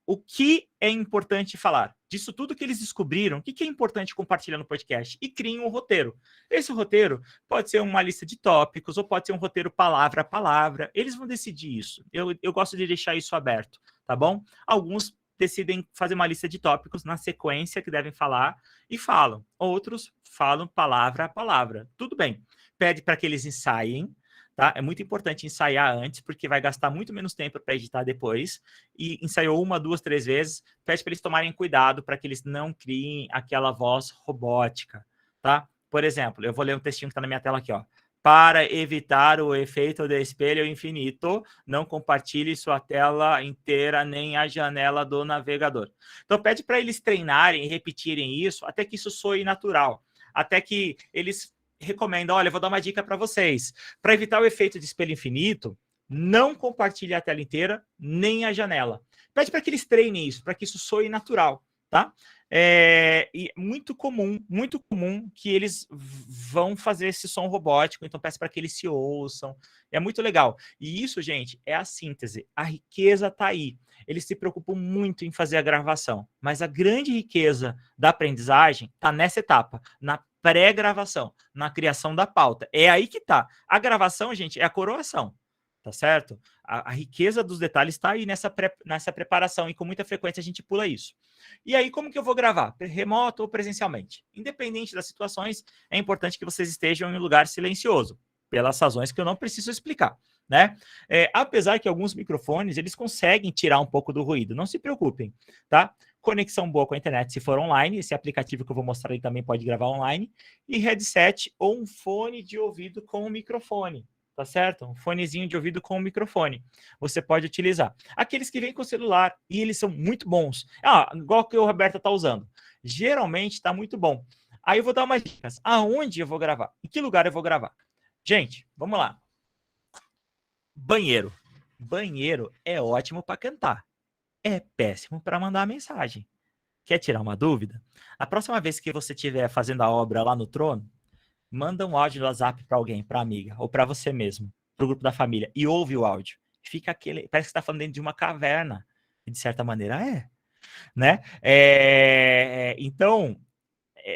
o que é importante falar. Disso tudo que eles descobriram, o que é importante compartilhar no podcast, e criem um roteiro. Esse roteiro pode ser uma lista de tópicos, ou pode ser um roteiro palavra a palavra. Eles vão decidir isso. Eu gosto de deixar isso aberto, tá bom? Alguns decidem fazer uma lista de tópicos na sequência que devem falar e falam. Outros falam palavra a palavra. Tudo bem. Pede para que eles ensaiem, tá? É muito importante ensaiar antes, porque vai gastar muito menos tempo para editar depois. E ensaiou 1, 2, 3 vezes. Pede para eles tomarem cuidado para que eles não criem aquela voz robótica, tá? Por exemplo, eu vou ler um textinho que está na minha tela aqui, ó. Para evitar o efeito de espelho infinito, não compartilhe sua tela inteira nem a janela do navegador. Então, pede para eles treinarem e repetirem isso até que isso soe natural. Até que eles recomendam, olha, eu vou dar uma dica para vocês. Para evitar o efeito de espelho infinito, não compartilhe a tela inteira nem a janela. Pede para que eles treinem isso, para que isso soe natural, tá? E muito comum que eles vão fazer esse som robótico, então peço para que eles se ouçam, é muito legal. E isso, gente, é a síntese, a riqueza está aí. Eles se preocupam muito em fazer a gravação, mas a grande riqueza da aprendizagem está nessa etapa, na pré-gravação, na criação da pauta. É aí que está. A gravação, gente, é a coroação. Tá certo? A riqueza dos detalhes está aí nessa preparação, e com muita frequência a gente pula isso. E aí, como que eu vou gravar? Remoto ou presencialmente? Independente das situações, é importante que vocês estejam em um lugar silencioso, pelas razões que eu não preciso explicar, né? Apesar que alguns microfones, eles conseguem tirar um pouco do ruído, não se preocupem, tá? Conexão boa com a internet, se for online, esse aplicativo que eu vou mostrar aí também pode gravar online, e headset ou um fone de ouvido com um microfone. Tá certo? Um fonezinho de ouvido com um microfone. Você pode utilizar. Aqueles que vêm com celular, e eles são muito bons. Igual que o Roberto está usando. Geralmente está muito bom. Aí eu vou dar umas dicas. Aonde eu vou gravar? Em que lugar eu vou gravar? Gente, vamos lá. Banheiro. Banheiro é ótimo para cantar. É péssimo para mandar mensagem. Quer tirar uma dúvida? A próxima vez que você estiver fazendo a obra lá no trono, manda um áudio do WhatsApp para alguém, para amiga, ou para você mesmo, para o grupo da família, e ouve o áudio. Fica parece que está falando dentro de uma caverna. E de certa maneira né? Então,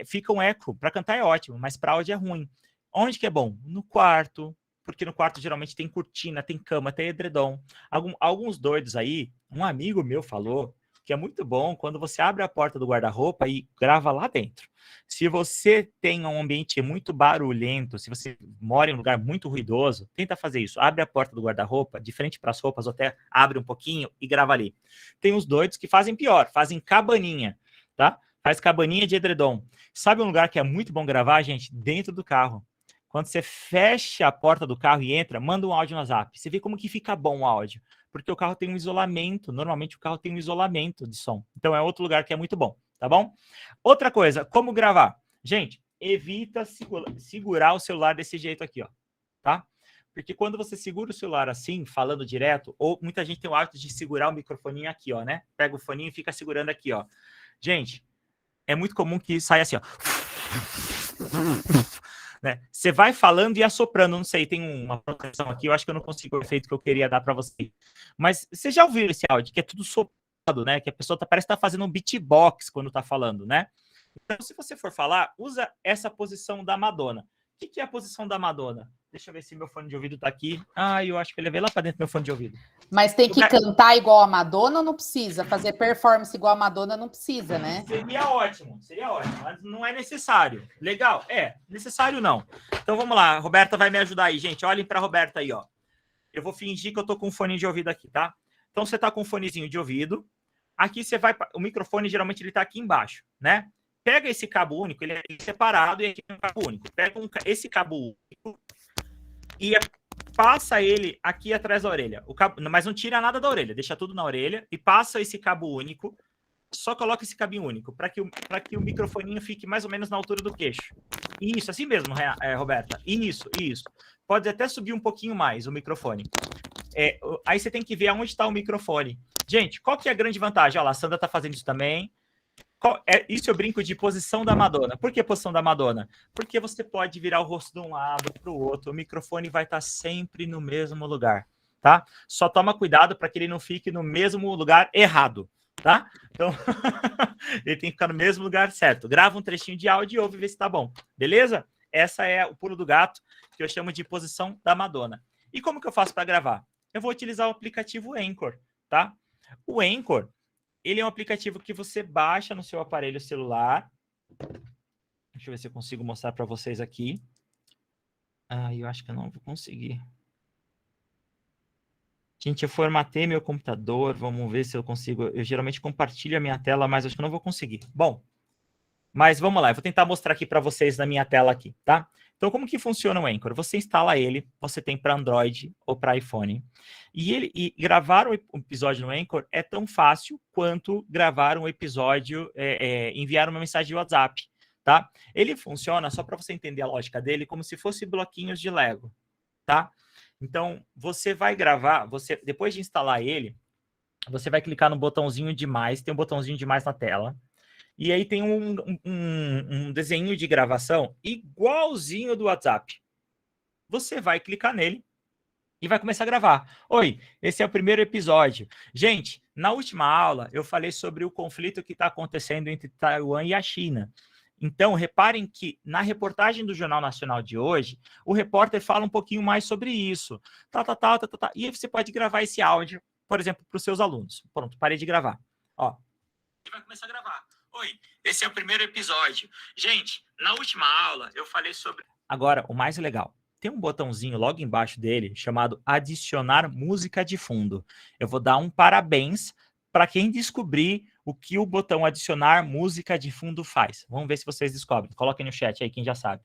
fica um eco. Para cantar é ótimo, mas para áudio é ruim. Onde que é bom? No quarto, porque no quarto geralmente tem cortina, tem cama, tem edredom. Alguns doidos aí, um amigo meu falou que é muito bom quando você abre a porta do guarda-roupa e grava lá dentro. Se você tem um ambiente muito barulhento, se você mora em um lugar muito ruidoso, tenta fazer isso. Abre a porta do guarda-roupa, de frente para as roupas, ou até abre um pouquinho e grava ali. Tem os doidos que fazem pior, fazem cabaninha, tá? Faz cabaninha de edredom. Sabe um lugar que é muito bom gravar, gente? Dentro do carro. Quando você fecha a porta do carro e entra, manda um áudio no WhatsApp. Você vê como que fica bom o áudio. Porque o carro tem um isolamento. Normalmente o carro tem um isolamento de som. Então é outro lugar que é muito bom, tá bom? Outra coisa, como gravar? Gente, evita segurar o celular desse jeito aqui, ó. Tá? Porque quando você segura o celular assim, falando direto, ou muita gente tem o hábito de segurar o microfoninho aqui, ó, né? Pega o foninho e fica segurando aqui, ó. Gente, é muito comum que saia assim, ó. Né? Você vai falando e assoprando, não sei, tem uma proteção aqui, eu acho que eu não consigo o efeito que eu queria dar para você. Mas você já ouviu esse áudio, que é tudo soprado, né? Que a pessoa parece estar fazendo um beatbox quando está falando, né? Então, se você for falar, usa essa posição da Madonna. O que é a posição da Madonna? Deixa eu ver se meu fone de ouvido tá aqui. Eu acho que eu levei lá para dentro meu fone de ouvido. Mas tem que cantar igual a Madonna ou não precisa? Fazer performance igual a Madonna não precisa, né? Seria ótimo, mas não é necessário. Legal? Necessário não. Então vamos lá, a Roberta vai me ajudar aí, gente. Olhem para a Roberta aí, ó. Eu vou fingir que eu tô com um fone de ouvido aqui, tá? Então você tá com um fonezinho de ouvido. Aqui você vai, o microfone geralmente ele tá aqui embaixo, né? pega esse cabo único, ele é separado e aqui é um cabo único. Pega esse cabo único e passa ele aqui atrás da orelha. Mas não tira nada da orelha, deixa tudo na orelha e passa esse cabo único. Só coloca esse cabinho único para que o microfoninho fique mais ou menos na altura do queixo. Isso, assim mesmo, Roberta. Isso. Pode até subir um pouquinho mais o microfone. Aí você tem que ver aonde está o microfone. Gente, qual que é a grande vantagem? Olha lá, a Sandra está fazendo isso também. Isso eu brinco de posição da Madonna. Por que posição da Madonna? Porque você pode virar o rosto de um lado para o outro. O microfone vai estar sempre no mesmo lugar, tá? Só toma cuidado para que ele não fique no mesmo lugar errado, tá? Então, ele tem que ficar no mesmo lugar certo. Grava um trechinho de áudio e ouve e vê se tá bom. Beleza? Essa é o pulo do gato, que eu chamo de posição da Madonna. E como que eu faço para gravar? Eu vou utilizar o aplicativo Anchor, tá? O Anchor, ele é um aplicativo que você baixa no seu aparelho celular. Deixa eu ver se eu consigo mostrar para vocês aqui. Eu acho que eu não vou conseguir. Gente, eu formatei meu computador. Vamos ver se eu consigo. Eu geralmente compartilho a minha tela, mas acho que eu não vou conseguir. Bom, mas vamos lá. Eu vou tentar mostrar aqui para vocês na minha tela aqui, tá? Então, como que funciona o Anchor? Você instala ele, você tem para Android ou para iPhone. E gravar um episódio no Anchor é tão fácil quanto gravar um episódio, enviar uma mensagem de WhatsApp, tá? Ele funciona, só para você entender a lógica dele, como se fosse bloquinhos de Lego, tá? Então, você vai gravar, depois de instalar ele, você vai clicar no botãozinho de mais, tem um botãozinho de mais na tela. E aí tem um desenho de gravação igualzinho do WhatsApp. Você vai clicar nele e vai começar a gravar. Oi, esse é o primeiro episódio. Gente, na última aula eu falei sobre o conflito que está acontecendo entre Taiwan e a China. Então, reparem que na reportagem do Jornal Nacional de hoje, o repórter fala um pouquinho mais sobre isso. E aí você pode gravar esse áudio, por exemplo, para os seus alunos. Pronto, parei de gravar. Ó, vai começar a gravar. Oi, esse é o primeiro episódio. Gente, na última aula eu falei sobre... Agora, o mais legal, tem um botãozinho logo embaixo dele chamado adicionar música de fundo. Eu vou dar um parabéns para quem descobrir o que o botão adicionar música de fundo faz. Vamos ver se vocês descobrem. Coloquem no chat aí quem já sabe.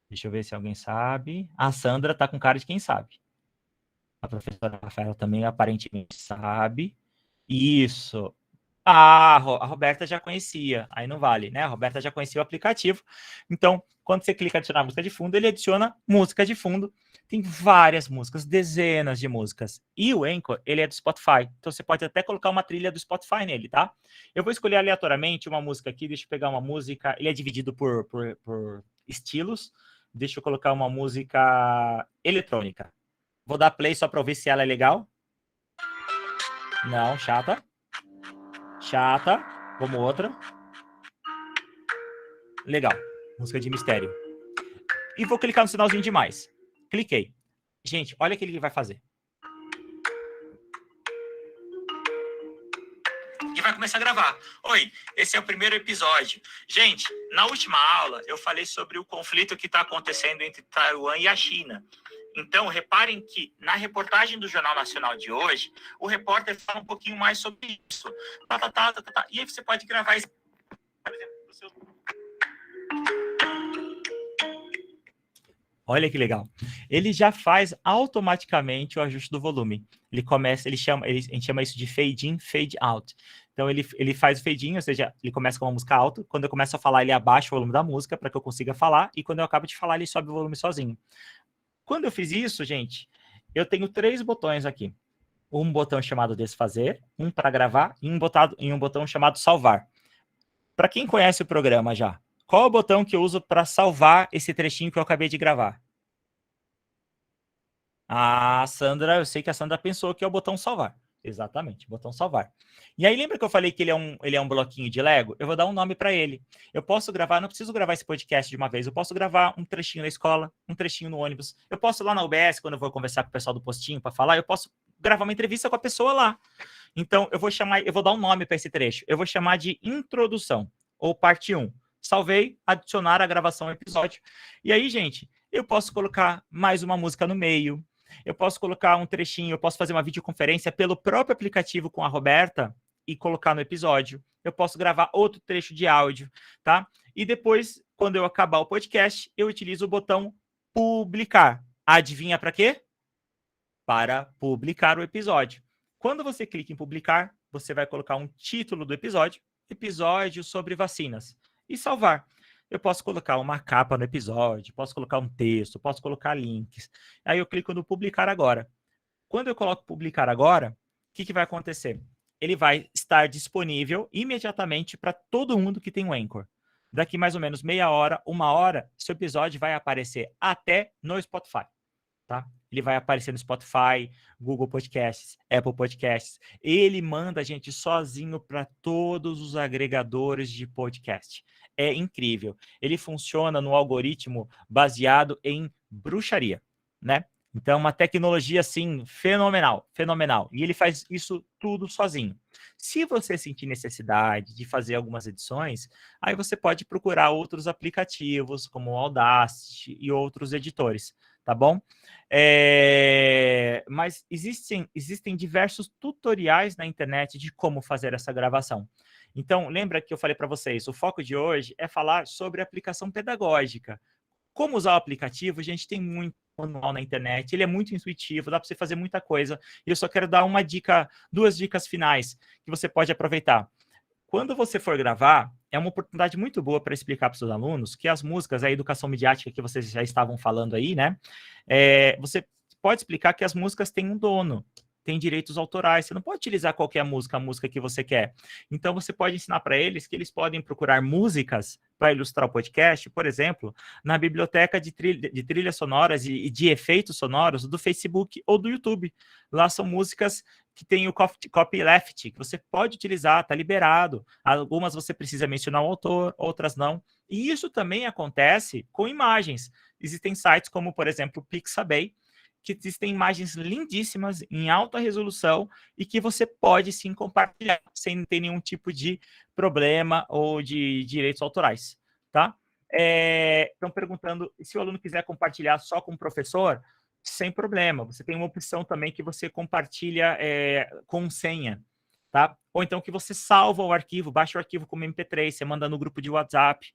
Deixa eu ver se alguém sabe. A Sandra tá com cara de quem sabe. A professora Rafaela também aparentemente sabe. Isso. A Roberta já conhecia, aí não vale, né? A Roberta já conhecia o aplicativo. Então, quando você clica em adicionar música de fundo, ele adiciona música de fundo. Tem várias músicas, dezenas de músicas. E o Anchor, ele é do Spotify. Então, você pode até colocar uma trilha do Spotify nele, tá? Eu vou escolher aleatoriamente uma música aqui. Deixa eu pegar uma música. Ele é dividido por estilos. Deixa eu colocar uma música eletrônica. Vou dar play só para ver se ela é legal. Não, chata. Chata. Vamos outra. Legal. Música de mistério. E vou clicar no sinalzinho de mais. Cliquei. Gente, olha o que ele vai fazer. E vai começar a gravar. Oi, esse é o primeiro episódio. Gente, na última aula eu falei sobre o conflito que está acontecendo entre Taiwan e a China. Então, reparem que na reportagem do Jornal Nacional de hoje, o repórter fala um pouquinho mais sobre isso. E aí você pode gravar isso, por exemplo, pro seu... Olha que legal. Ele já faz automaticamente o ajuste do volume. Ele começa, a gente chama isso de fade in, fade out. Então, ele faz o fade in, ou seja, ele começa com uma música alta. Quando eu começo a falar, ele abaixa o volume da música para que eu consiga falar. E quando eu acabo de falar, ele sobe o volume sozinho. Quando eu fiz isso, gente, eu tenho 3 botões aqui. Um botão chamado desfazer, um para gravar e um botão chamado salvar. Para quem conhece o programa já, qual é o botão que eu uso para salvar esse trechinho que eu acabei de gravar? A Sandra, eu sei que a Sandra pensou que é o botão salvar. Exatamente, botão salvar. E aí, lembra que eu falei que ele é um bloquinho de Lego? Eu vou dar um nome para ele. Eu posso gravar, não preciso gravar esse podcast de uma vez, eu posso gravar um trechinho na escola, um trechinho no ônibus. Eu posso ir lá na UBS, quando eu vou conversar com o pessoal do postinho para falar, eu posso gravar uma entrevista com a pessoa lá. Então, eu vou dar um nome para esse trecho. Eu vou chamar de introdução, ou parte 1. Salvei, adicionar a gravação ao episódio. E aí, gente, eu posso colocar mais uma música no meio. Eu posso colocar um trechinho, eu posso fazer uma videoconferência pelo próprio aplicativo com a Roberta e colocar no episódio. Eu posso gravar outro trecho de áudio, tá? E depois, quando eu acabar o podcast, eu utilizo o botão publicar. Adivinha para quê? Para publicar o episódio. Quando você clica em publicar, você vai colocar um título do episódio sobre vacinas, e salvar. Eu posso colocar uma capa no episódio, posso colocar um texto, posso colocar links. Aí eu clico no publicar agora. Quando eu coloco publicar agora, o que vai acontecer? Ele vai estar disponível imediatamente para todo mundo que tem o Anchor. Daqui mais ou menos meia hora, 1 hora, seu episódio vai aparecer até no Spotify. Tá? Ele vai aparecer no Spotify, Google Podcasts, Apple Podcasts. Ele manda a gente sozinho para todos os agregadores de podcast. É incrível. Ele funciona no algoritmo baseado em bruxaria, né? Então, uma tecnologia, assim, fenomenal, fenomenal. E ele faz isso tudo sozinho. Se você sentir necessidade de fazer algumas edições, aí você pode procurar outros aplicativos, como o Audacity e outros editores, tá bom? Mas existem diversos tutoriais na internet de como fazer essa gravação. Então, lembra que eu falei para vocês, o foco de hoje é falar sobre aplicação pedagógica. Como usar o aplicativo, a gente tem muito manual na internet, ele é muito intuitivo, dá para você fazer muita coisa. E eu só quero dar uma dica, 2 dicas finais que você pode aproveitar. Quando você for gravar, é uma oportunidade muito boa para explicar para os seus alunos que as músicas, a educação midiática que vocês já estavam falando aí, né? Você pode explicar que as músicas têm um dono, tem direitos autorais, você não pode utilizar qualquer música, a música que você quer. Então, você pode ensinar para eles que eles podem procurar músicas para ilustrar o podcast, por exemplo, na biblioteca de trilhas sonoras e de efeitos sonoros do Facebook ou do YouTube. Lá são músicas que tem o copyleft, que você pode utilizar, está liberado. Algumas você precisa mencionar o autor, outras não. E isso também acontece com imagens. Existem sites como, por exemplo, o Pixabay, que existem imagens lindíssimas em alta resolução e que você pode sim compartilhar sem ter nenhum tipo de problema ou de direitos autorais, tá? Estão perguntando se o aluno quiser compartilhar só com o professor, sem problema. Você tem uma opção também que você compartilha com senha, tá? Ou então que você salva o arquivo, baixa o arquivo como MP3, você manda no grupo de WhatsApp,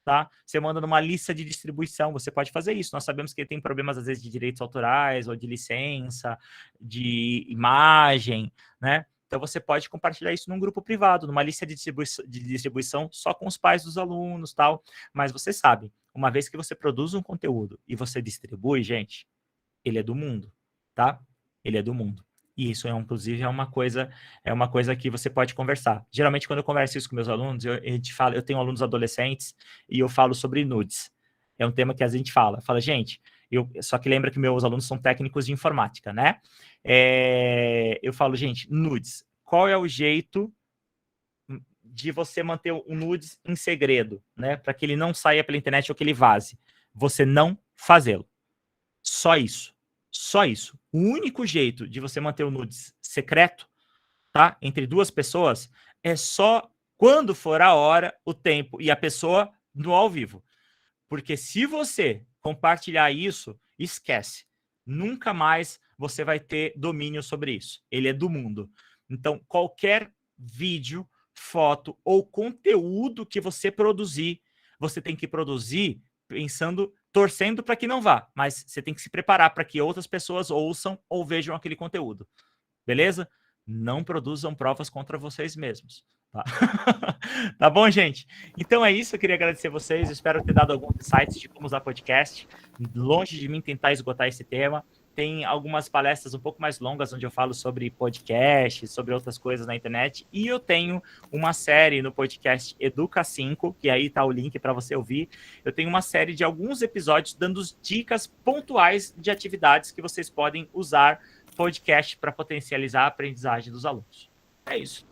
tá? Você manda numa lista de distribuição, você pode fazer isso. Nós sabemos que tem problemas, às vezes, de direitos autorais, ou de licença, de imagem, né? Então, você pode compartilhar isso num grupo privado, numa lista de distribuição só com os pais dos alunos, tal. Mas você sabe, uma vez que você produz um conteúdo e você distribui, gente, ele é do mundo, tá? Ele é do mundo. E isso, inclusive, é uma coisa que você pode conversar. Geralmente, quando eu converso isso com meus alunos, eu tenho alunos adolescentes e eu falo sobre nudes. É um tema que a gente fala. Fala, gente, só que lembra que meus alunos são técnicos de informática, né? Eu falo, gente, nudes. Qual é o jeito de você manter o nudes em segredo, né? Para que ele não saia pela internet ou que ele vaze. Você não fazê-lo. Só isso. Só isso. O único jeito de você manter o nudes secreto, tá? Entre 2 pessoas, é só quando for a hora, o tempo e a pessoa no ao vivo. Porque se você compartilhar isso, esquece. Nunca mais você vai ter domínio sobre isso. Ele é do mundo. Então, qualquer vídeo, foto ou conteúdo que você produzir, você tem que produzir torcendo para que não vá, mas você tem que se preparar para que outras pessoas ouçam ou vejam aquele conteúdo, beleza? Não produzam provas contra vocês mesmos, tá? Tá bom, gente? Então é isso, eu queria agradecer vocês, espero ter dado alguns insights de como usar podcast, longe de mim tentar esgotar esse tema. Tem algumas palestras um pouco mais longas, onde eu falo sobre podcast, sobre outras coisas na internet. E eu tenho uma série no podcast Educa 5, que aí está o link para você ouvir. Eu tenho uma série de alguns episódios dando dicas pontuais de atividades que vocês podem usar podcast para potencializar a aprendizagem dos alunos. É isso.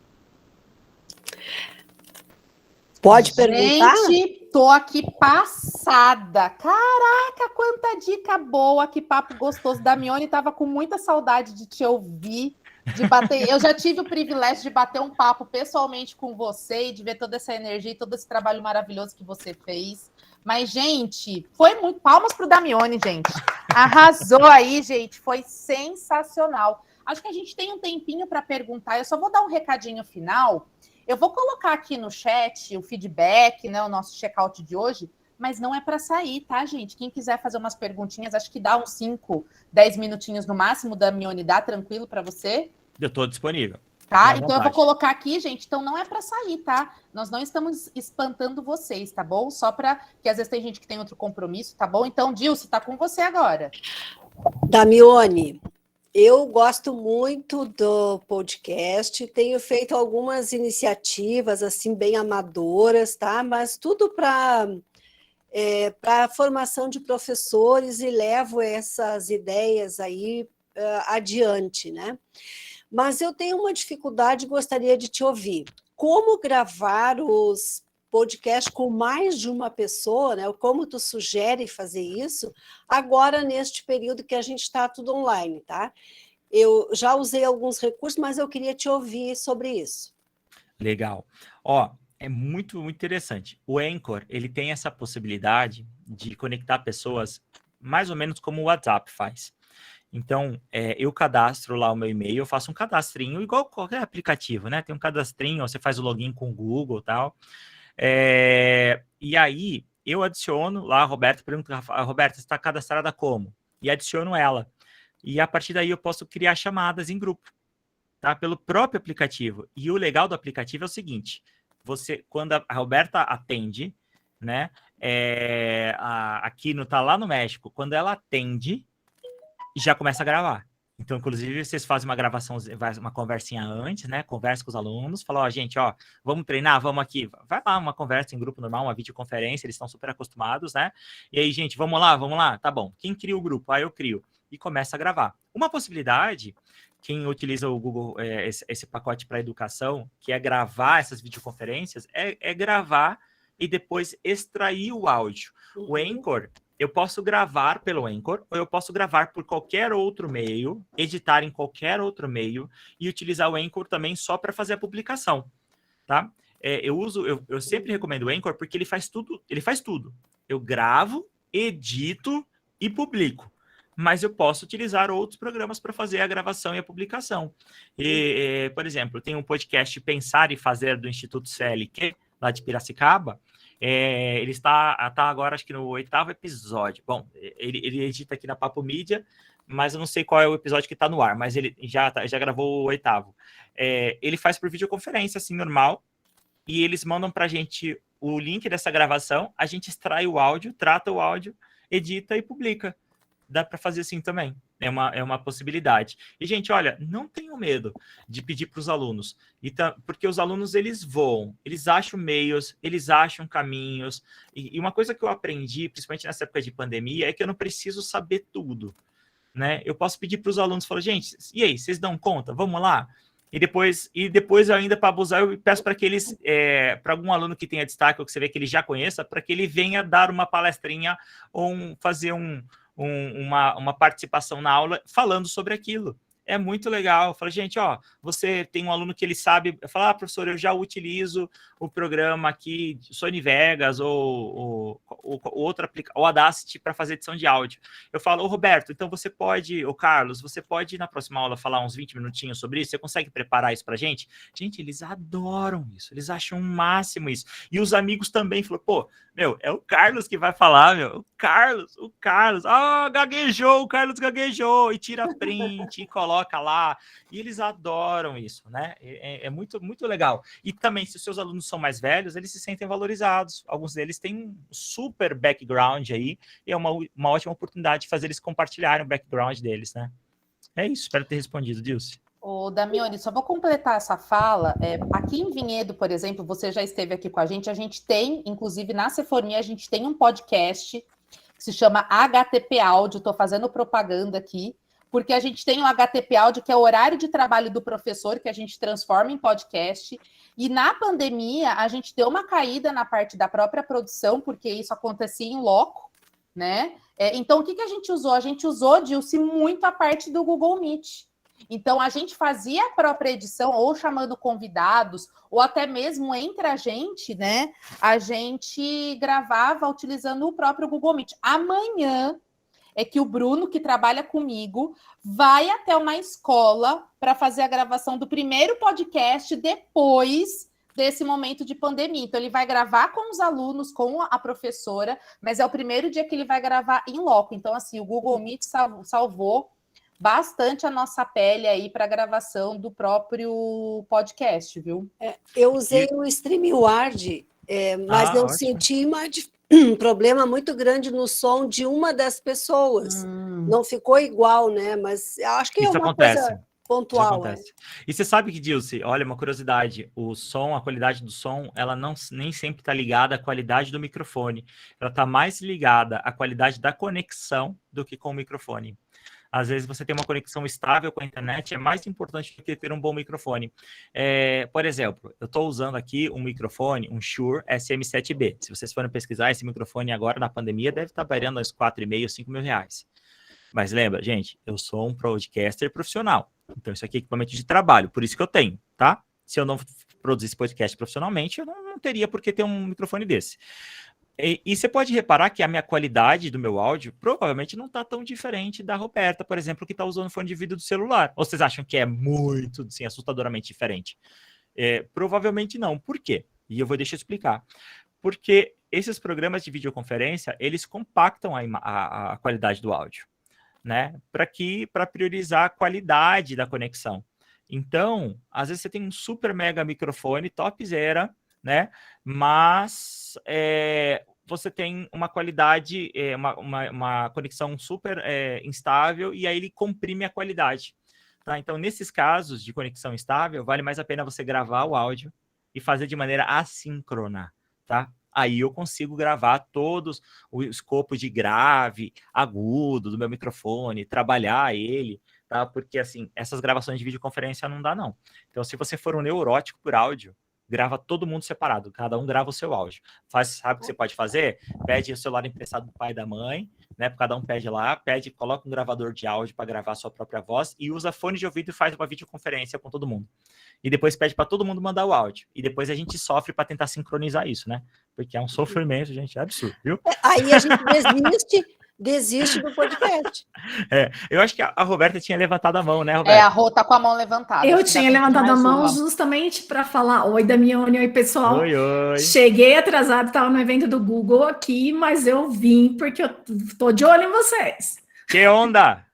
Pode perguntar? Gente, tô aqui passada. Caraca, quanta dica boa, que papo gostoso. Damione, tava com muita saudade de te ouvir, de bater. Eu já tive o privilégio de bater um papo pessoalmente com você e de ver toda essa energia e todo esse trabalho maravilhoso que você fez. Mas, gente, foi muito. Palmas pro Damione, gente. Arrasou aí, gente. Foi sensacional. Acho que a gente tem um tempinho para perguntar. Eu só vou dar um recadinho final. Eu vou colocar aqui no chat o feedback, né, o nosso check-out de hoje, mas não é para sair, tá, gente? Quem quiser fazer umas perguntinhas, acho que dá uns 5, 10 minutinhos no máximo, Damione, dá tranquilo para você? Eu estou disponível. Tá, então eu vou colocar aqui, gente, então não é para sair, tá? Nós não estamos espantando vocês, tá bom? Só para que às vezes tem gente que tem outro compromisso, tá bom? Então, Dilce, tá com você agora. Damione, eu gosto muito do podcast, tenho feito algumas iniciativas, assim, bem amadoras, tá? Mas tudo para a formação de professores e levo essas ideias aí adiante, né? Mas eu tenho uma dificuldade e gostaria de te ouvir. Como gravar os podcasts com mais de uma pessoa, né? Como tu sugere fazer isso, agora neste período que a gente está tudo online, tá? Eu já usei alguns recursos, mas eu queria te ouvir sobre isso. Legal. Ó, é muito, muito interessante. O Anchor, ele tem essa possibilidade de conectar pessoas mais ou menos como o WhatsApp faz. Então, eu cadastro lá o meu e-mail, eu faço um cadastrinho, igual qualquer aplicativo, né? Tem um cadastrinho, você faz o login com o Google e tal. E aí, eu adiciono lá a Roberta, pergunto, Roberta, você está cadastrada como? E adiciono ela. E a partir daí eu posso criar chamadas em grupo, tá? Pelo próprio aplicativo. E o legal do aplicativo é o seguinte, quando a Roberta atende, né? Aqui tá lá no México, quando ela atende, já começa a gravar. Então, inclusive, vocês fazem uma gravação, uma conversinha antes, né? Conversa com os alunos, fala, ó, gente, ó, vamos treinar, vamos aqui. Vai lá, uma conversa em grupo normal, uma videoconferência, eles estão super acostumados, né? E aí, gente, vamos lá, tá bom. Quem cria o grupo? Eu crio. E começa a gravar. Uma possibilidade, quem utiliza o Google, esse pacote para educação, que é gravar essas videoconferências, é gravar e depois extrair o áudio. O Anchor, eu posso gravar pelo Anchor, ou eu posso gravar por qualquer outro meio, editar em qualquer outro meio, e utilizar o Anchor também só para fazer a publicação, tá? Eu sempre recomendo o Anchor porque ele faz tudo. Eu gravo, edito e publico. Mas eu posso utilizar outros programas para fazer a gravação e a publicação. Por exemplo, tem um podcast Pensar e Fazer do Instituto CLQ, lá de Piracicaba. Ele está agora, acho que no 8º episódio. Bom, ele edita aqui na Papo Mídia, mas eu não sei qual é o episódio que está no ar, mas ele já gravou o 8º. Ele faz por videoconferência, assim, normal, e eles mandam para a gente o link dessa gravação, a gente extrai o áudio, trata o áudio, edita e publica. Dá para fazer assim também. É uma possibilidade. E, gente, olha, não tenham medo de pedir para os alunos. Porque os alunos, eles voam, eles acham meios, eles acham caminhos. E uma coisa que eu aprendi, principalmente nessa época de pandemia, é que eu não preciso saber tudo, né? Eu posso pedir para os alunos, falar, gente, e aí, vocês dão conta? Vamos lá? E depois ainda para abusar, eu peço para que eles, para algum aluno que tenha destaque, ou que você vê que ele já conheça, para que ele venha dar uma palestrinha ou fazer uma participação na aula falando sobre aquilo. É muito legal. Eu falo, gente, ó, você tem um aluno que ele sabe, fala, professor, eu já utilizo o programa aqui, Sony Vegas ou outro aplicativo, o Audacity para fazer edição de áudio. Eu falo, Roberto, então você pode, Carlos, você pode na próxima aula falar uns 20 minutinhos sobre isso? Você consegue preparar isso pra gente? Gente, eles adoram isso, eles acham o máximo isso. E os amigos também falam, pô, é o Carlos que vai falar, o Carlos, gaguejou, o Carlos gaguejou, e tira print, e coloca lá, e eles adoram isso, né? É muito, muito legal. E também, se os seus alunos são mais velhos, eles se sentem valorizados, alguns deles têm um super background aí, e é uma ótima oportunidade de fazer eles compartilharem o background deles, né? É isso, espero ter respondido, Dilce. Ô, Damione, só vou completar essa fala. Aqui em Vinhedo, por exemplo, você já esteve aqui com a gente tem, inclusive na Cefornia, a gente tem um podcast que se chama HTP Áudio, estou fazendo propaganda aqui, porque a gente tem o HTP Áudio, que é o horário de trabalho do professor, que a gente transforma em podcast, e na pandemia a gente deu uma caída na parte da própria produção, porque isso acontecia em loco, né? Então, o que a gente usou? A gente usou, Dilce, muito a parte do Google Meet. Então, a gente fazia a própria edição, ou chamando convidados, ou até mesmo entre a gente, né? A gente gravava utilizando o próprio Google Meet. Amanhã é que o Bruno, que trabalha comigo, vai até uma escola para fazer a gravação do primeiro podcast depois desse momento de pandemia. Então, ele vai gravar com os alunos, com a professora, mas é o primeiro dia que ele vai gravar em loco. Então, assim, o Google Meet salvou bastante a nossa pele aí para a gravação do próprio podcast, viu? Eu usei o StreamYard, mas eu senti um problema muito grande no som de uma das pessoas. Não ficou igual, né? Mas acho que é uma coisa pontual. E você sabe que, Dilce, olha, uma curiosidade, o som, a qualidade do som, ela nem sempre está ligada à qualidade do microfone. Ela está mais ligada à qualidade da conexão do que com o microfone. Às vezes você tem uma conexão estável com a internet, é mais importante do que ter um bom microfone. Por exemplo, eu estou usando aqui um microfone, um Shure SM7B. Se vocês forem pesquisar, esse microfone agora na pandemia deve estar variando uns R$4.500, R$5.000. Mas lembra, gente, eu sou um podcaster profissional. Então isso aqui é equipamento de trabalho, por isso que eu tenho, tá? Se eu não produzisse podcast profissionalmente, eu não teria por que ter um microfone desse. E você pode reparar que a minha qualidade do meu áudio provavelmente não está tão diferente da Roberta, por exemplo, que está usando fone de vídeo do celular. Ou vocês acham que é muito, assim, assustadoramente diferente? Provavelmente não. Por quê? E eu vou deixar eu explicar. Porque esses programas de videoconferência, eles compactam a qualidade do áudio, né? Para priorizar a qualidade da conexão. Então, às vezes você tem um super mega microfone, topzera, né? Mas você tem uma qualidade, uma conexão super instável, e aí ele comprime a qualidade. Tá? Então, nesses casos de conexão instável, vale mais a pena você gravar o áudio e fazer de maneira assíncrona, tá? Aí eu consigo gravar todos o escopo de grave, agudo do meu microfone, trabalhar ele, tá? Porque, assim, essas gravações de videoconferência não dá, não. Então, se você for um neurótico por áudio, grava todo mundo separado, cada um grava o seu áudio. Sabe o que você pode fazer? Pede o celular emprestado do pai e da mãe, né? Cada um pede lá, coloca um gravador de áudio para gravar a sua própria voz e usa fone de ouvido e faz uma videoconferência com todo mundo. E depois pede para todo mundo mandar o áudio. E depois a gente sofre para tentar sincronizar isso, né? Porque é um sofrimento, gente, é absurdo, viu? Aí a gente desiste do podcast. Eu acho que a Roberta tinha levantado a mão, né, Roberta? A Rô tá com a mão levantada. Eu tinha levantado a mão justamente para falar: oi, Damione, oi, pessoal. Oi. Cheguei atrasado, estava no evento do Google aqui, mas eu vim porque eu tô de olho em vocês. Que onda!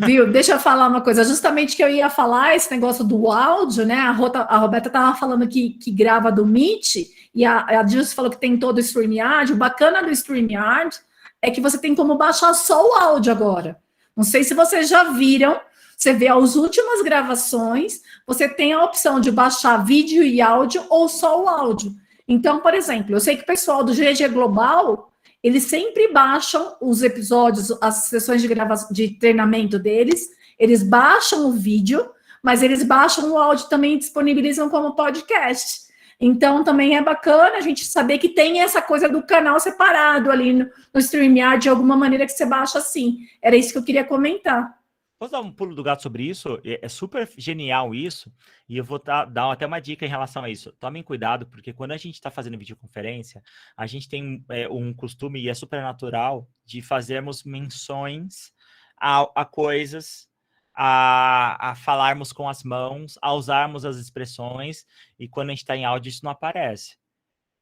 Viu? Deixa eu falar uma coisa. Justamente que eu ia falar esse negócio do áudio, né? A Roberta estava falando que grava do Meet, e a Dilce falou que tem todo o StreamYard. O bacana do StreamYard é que você tem como baixar só o áudio agora. Não sei se vocês já viram. Você vê as últimas gravações, você tem a opção de baixar vídeo e áudio ou só o áudio. Então, por exemplo, eu sei que o pessoal do GG Global, eles sempre baixam os episódios, as sessões de treinamento deles, eles baixam o vídeo, mas eles baixam o áudio também e disponibilizam como podcast. Então, também é bacana a gente saber que tem essa coisa do canal separado ali no StreamYard, de alguma maneira que você baixa assim. Era isso que eu queria comentar. Posso dar um pulo do gato sobre isso? É super genial isso, e eu vou dar até uma dica em relação a isso. Tomem cuidado, porque quando a gente está fazendo videoconferência, a gente tem um costume, e é super natural, de fazermos menções a coisas, a falarmos com as mãos, a usarmos as expressões, e quando a gente está em áudio, isso não aparece.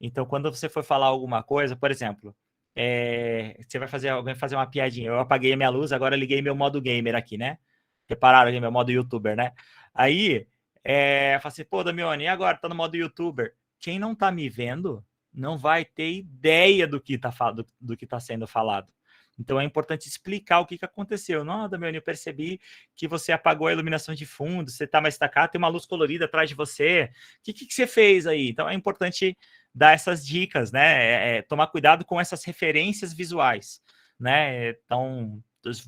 Então, quando você for falar alguma coisa, por exemplo... alguém vai fazer uma piadinha. Eu apaguei a minha luz, agora liguei meu modo gamer aqui, né? Repararam aqui, meu modo youtuber, né? Aí, eu falei assim, pô, Damione, e agora? Tá no modo youtuber. Quem não tá me vendo não vai ter ideia do que tá sendo falado. Então, é importante explicar o que aconteceu. Não, Damione, eu percebi que você apagou a iluminação de fundo, você tá mais destacado, tem uma luz colorida atrás de você. O que você fez aí? Então, é importante dar essas dicas, né? Tomar cuidado com essas referências visuais, né? Então,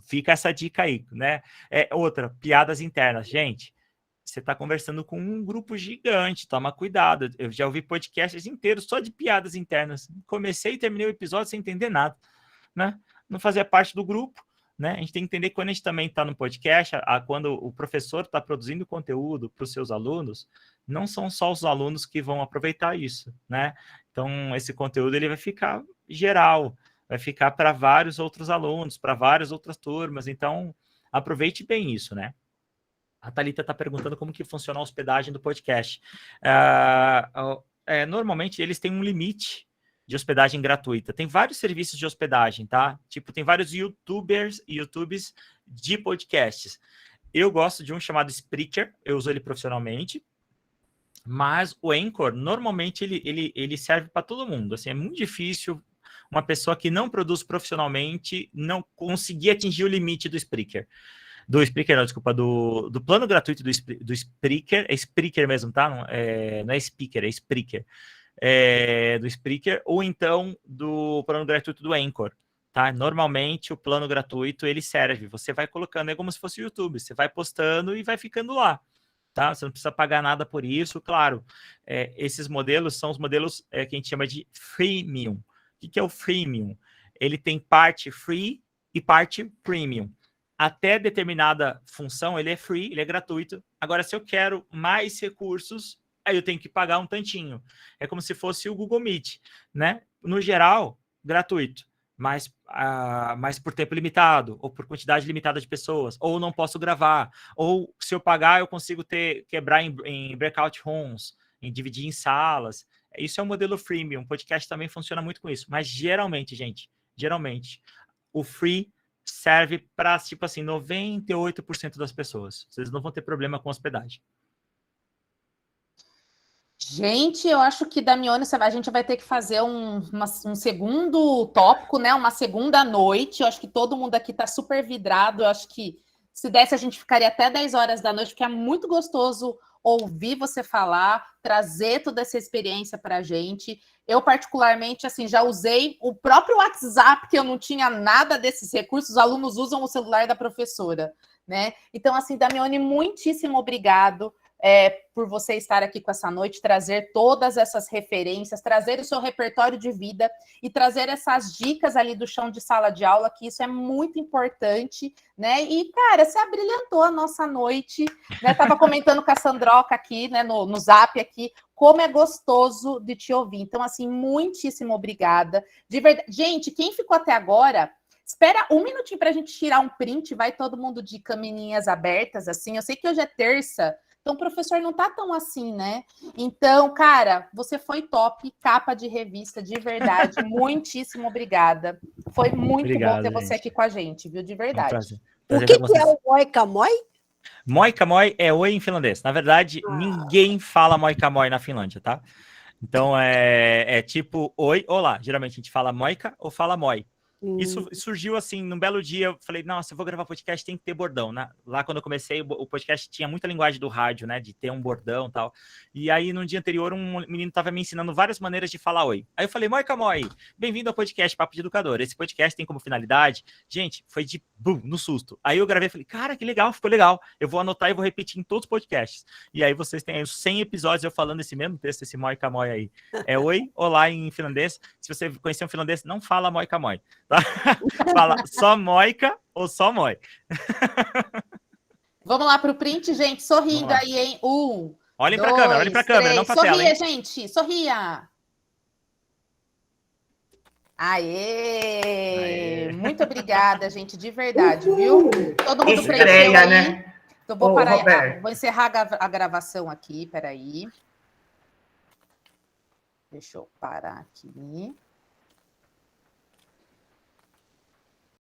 fica essa dica aí, né? Outra, piadas internas. Gente, você está conversando com um grupo gigante, toma cuidado. Eu já ouvi podcasts inteiros só de piadas internas. Comecei e terminei o episódio sem entender nada, né? Não fazia parte do grupo, né? A gente tem que entender que quando a gente também está no podcast, quando o professor está produzindo conteúdo para os seus alunos, não são só os alunos que vão aproveitar isso, né? Então, esse conteúdo ele vai ficar geral, vai ficar para vários outros alunos, para várias outras turmas. Então, aproveite bem isso, né? A Thalita está perguntando como que funciona a hospedagem do podcast. Normalmente, eles têm um limite de hospedagem gratuita. Tem vários serviços de hospedagem, tá? Tipo, tem vários YouTubes de podcasts. Eu gosto de um chamado Spreaker, eu uso ele profissionalmente. Mas o Anchor, normalmente, ele serve para todo mundo. Assim, é muito difícil uma pessoa que não produz profissionalmente não conseguir atingir o limite do Spreaker. Do Spreaker, não, desculpa, do plano gratuito do Spreaker. É Spreaker mesmo, tá? Não é Speaker, é Spreaker. Do Spreaker, ou então do plano gratuito do Anchor. Tá? Normalmente, o plano gratuito, ele serve. Você vai colocando, é como se fosse o YouTube. Você vai postando e vai ficando lá. Tá? Você não precisa pagar nada por isso, claro. Esses modelos são os modelos que a gente chama de freemium. O que é o freemium? Ele tem parte free e parte premium. Até determinada função, ele é free, ele é gratuito. Agora, se eu quero mais recursos, aí eu tenho que pagar um tantinho. É como se fosse o Google Meet, né? No geral, gratuito. Mas por tempo limitado, ou por quantidade limitada de pessoas, ou não posso gravar, ou se eu pagar, eu consigo quebrar em breakout rooms, em dividir em salas. Isso é um modelo freemium. O podcast também funciona muito com isso. Mas geralmente, gente, o free serve para, tipo assim, 98% das pessoas. Vocês não vão ter problema com hospedagem. Gente, eu acho que, Damione, a gente vai ter que fazer um segundo tópico, né? Uma segunda noite. Eu acho que todo mundo aqui está super vidrado. Eu acho que, se desse, a gente ficaria até 10 horas da noite, porque é muito gostoso ouvir você falar, trazer toda essa experiência para a gente. Eu, particularmente, assim, já usei o próprio WhatsApp, que eu não tinha nada desses recursos. Os alunos usam o celular da professora, né? Então, assim, Damione, muitíssimo obrigado. Por você estar aqui com essa noite, trazer todas essas referências, trazer o seu repertório de vida e trazer essas dicas ali do chão de sala de aula, que isso é muito importante, né? E, cara, você abrilhantou a nossa noite, né? Tava comentando com a Sandroca aqui, né, no Zap aqui, como é gostoso de te ouvir. Então, assim, muitíssimo obrigada. De verdade. Gente, quem ficou até agora, espera um minutinho para a gente tirar um print, vai todo mundo de camininhas abertas, assim. Eu sei que hoje é terça, então, o professor não tá tão assim, né? Então, cara, você foi top, capa de revista, de verdade. Muitíssimo obrigada. Foi muito bom ter você aqui com a gente, viu? De verdade. Prazer o que é o Moika Moi? Moika Moi é oi em finlandês. Na verdade, ninguém fala Moika Moi na Finlândia, tá? Então, é tipo oi, olá. Geralmente a gente fala Moika ou fala Moi. Isso surgiu assim, num belo dia, eu falei, nossa, eu vou gravar podcast, tem que ter bordão, né? Lá quando eu comecei, o podcast tinha muita linguagem do rádio, né? De ter um bordão e tal. E aí, no dia anterior, um menino tava me ensinando várias maneiras de falar oi. Aí eu falei, Moika Moi, bem-vindo ao podcast Papo de Educador. Esse podcast tem como finalidade... Gente, foi de boom, no susto. Aí eu gravei e falei, cara, que legal, ficou legal. Eu vou anotar e vou repetir em todos os podcasts. E aí vocês têm aí os 100 episódios eu falando esse mesmo texto, esse Moika Moi aí. É oi, olá em finlandês. Se você conhecer um finlandês, não fala Moika Moi. Tá? Fala só Moika ou só Moi. Vamos lá para o print, gente. Sorrindo aí, hein? Olhem para a câmera, olhem para a câmera, não para a tela. Sorria, gente, sorria. Aê! Muito obrigada, gente, de verdade, viu? Todo mundo prendeu aí. Né? Então, vou parar, vou encerrar a gravação aqui, peraí. Deixa eu parar aqui.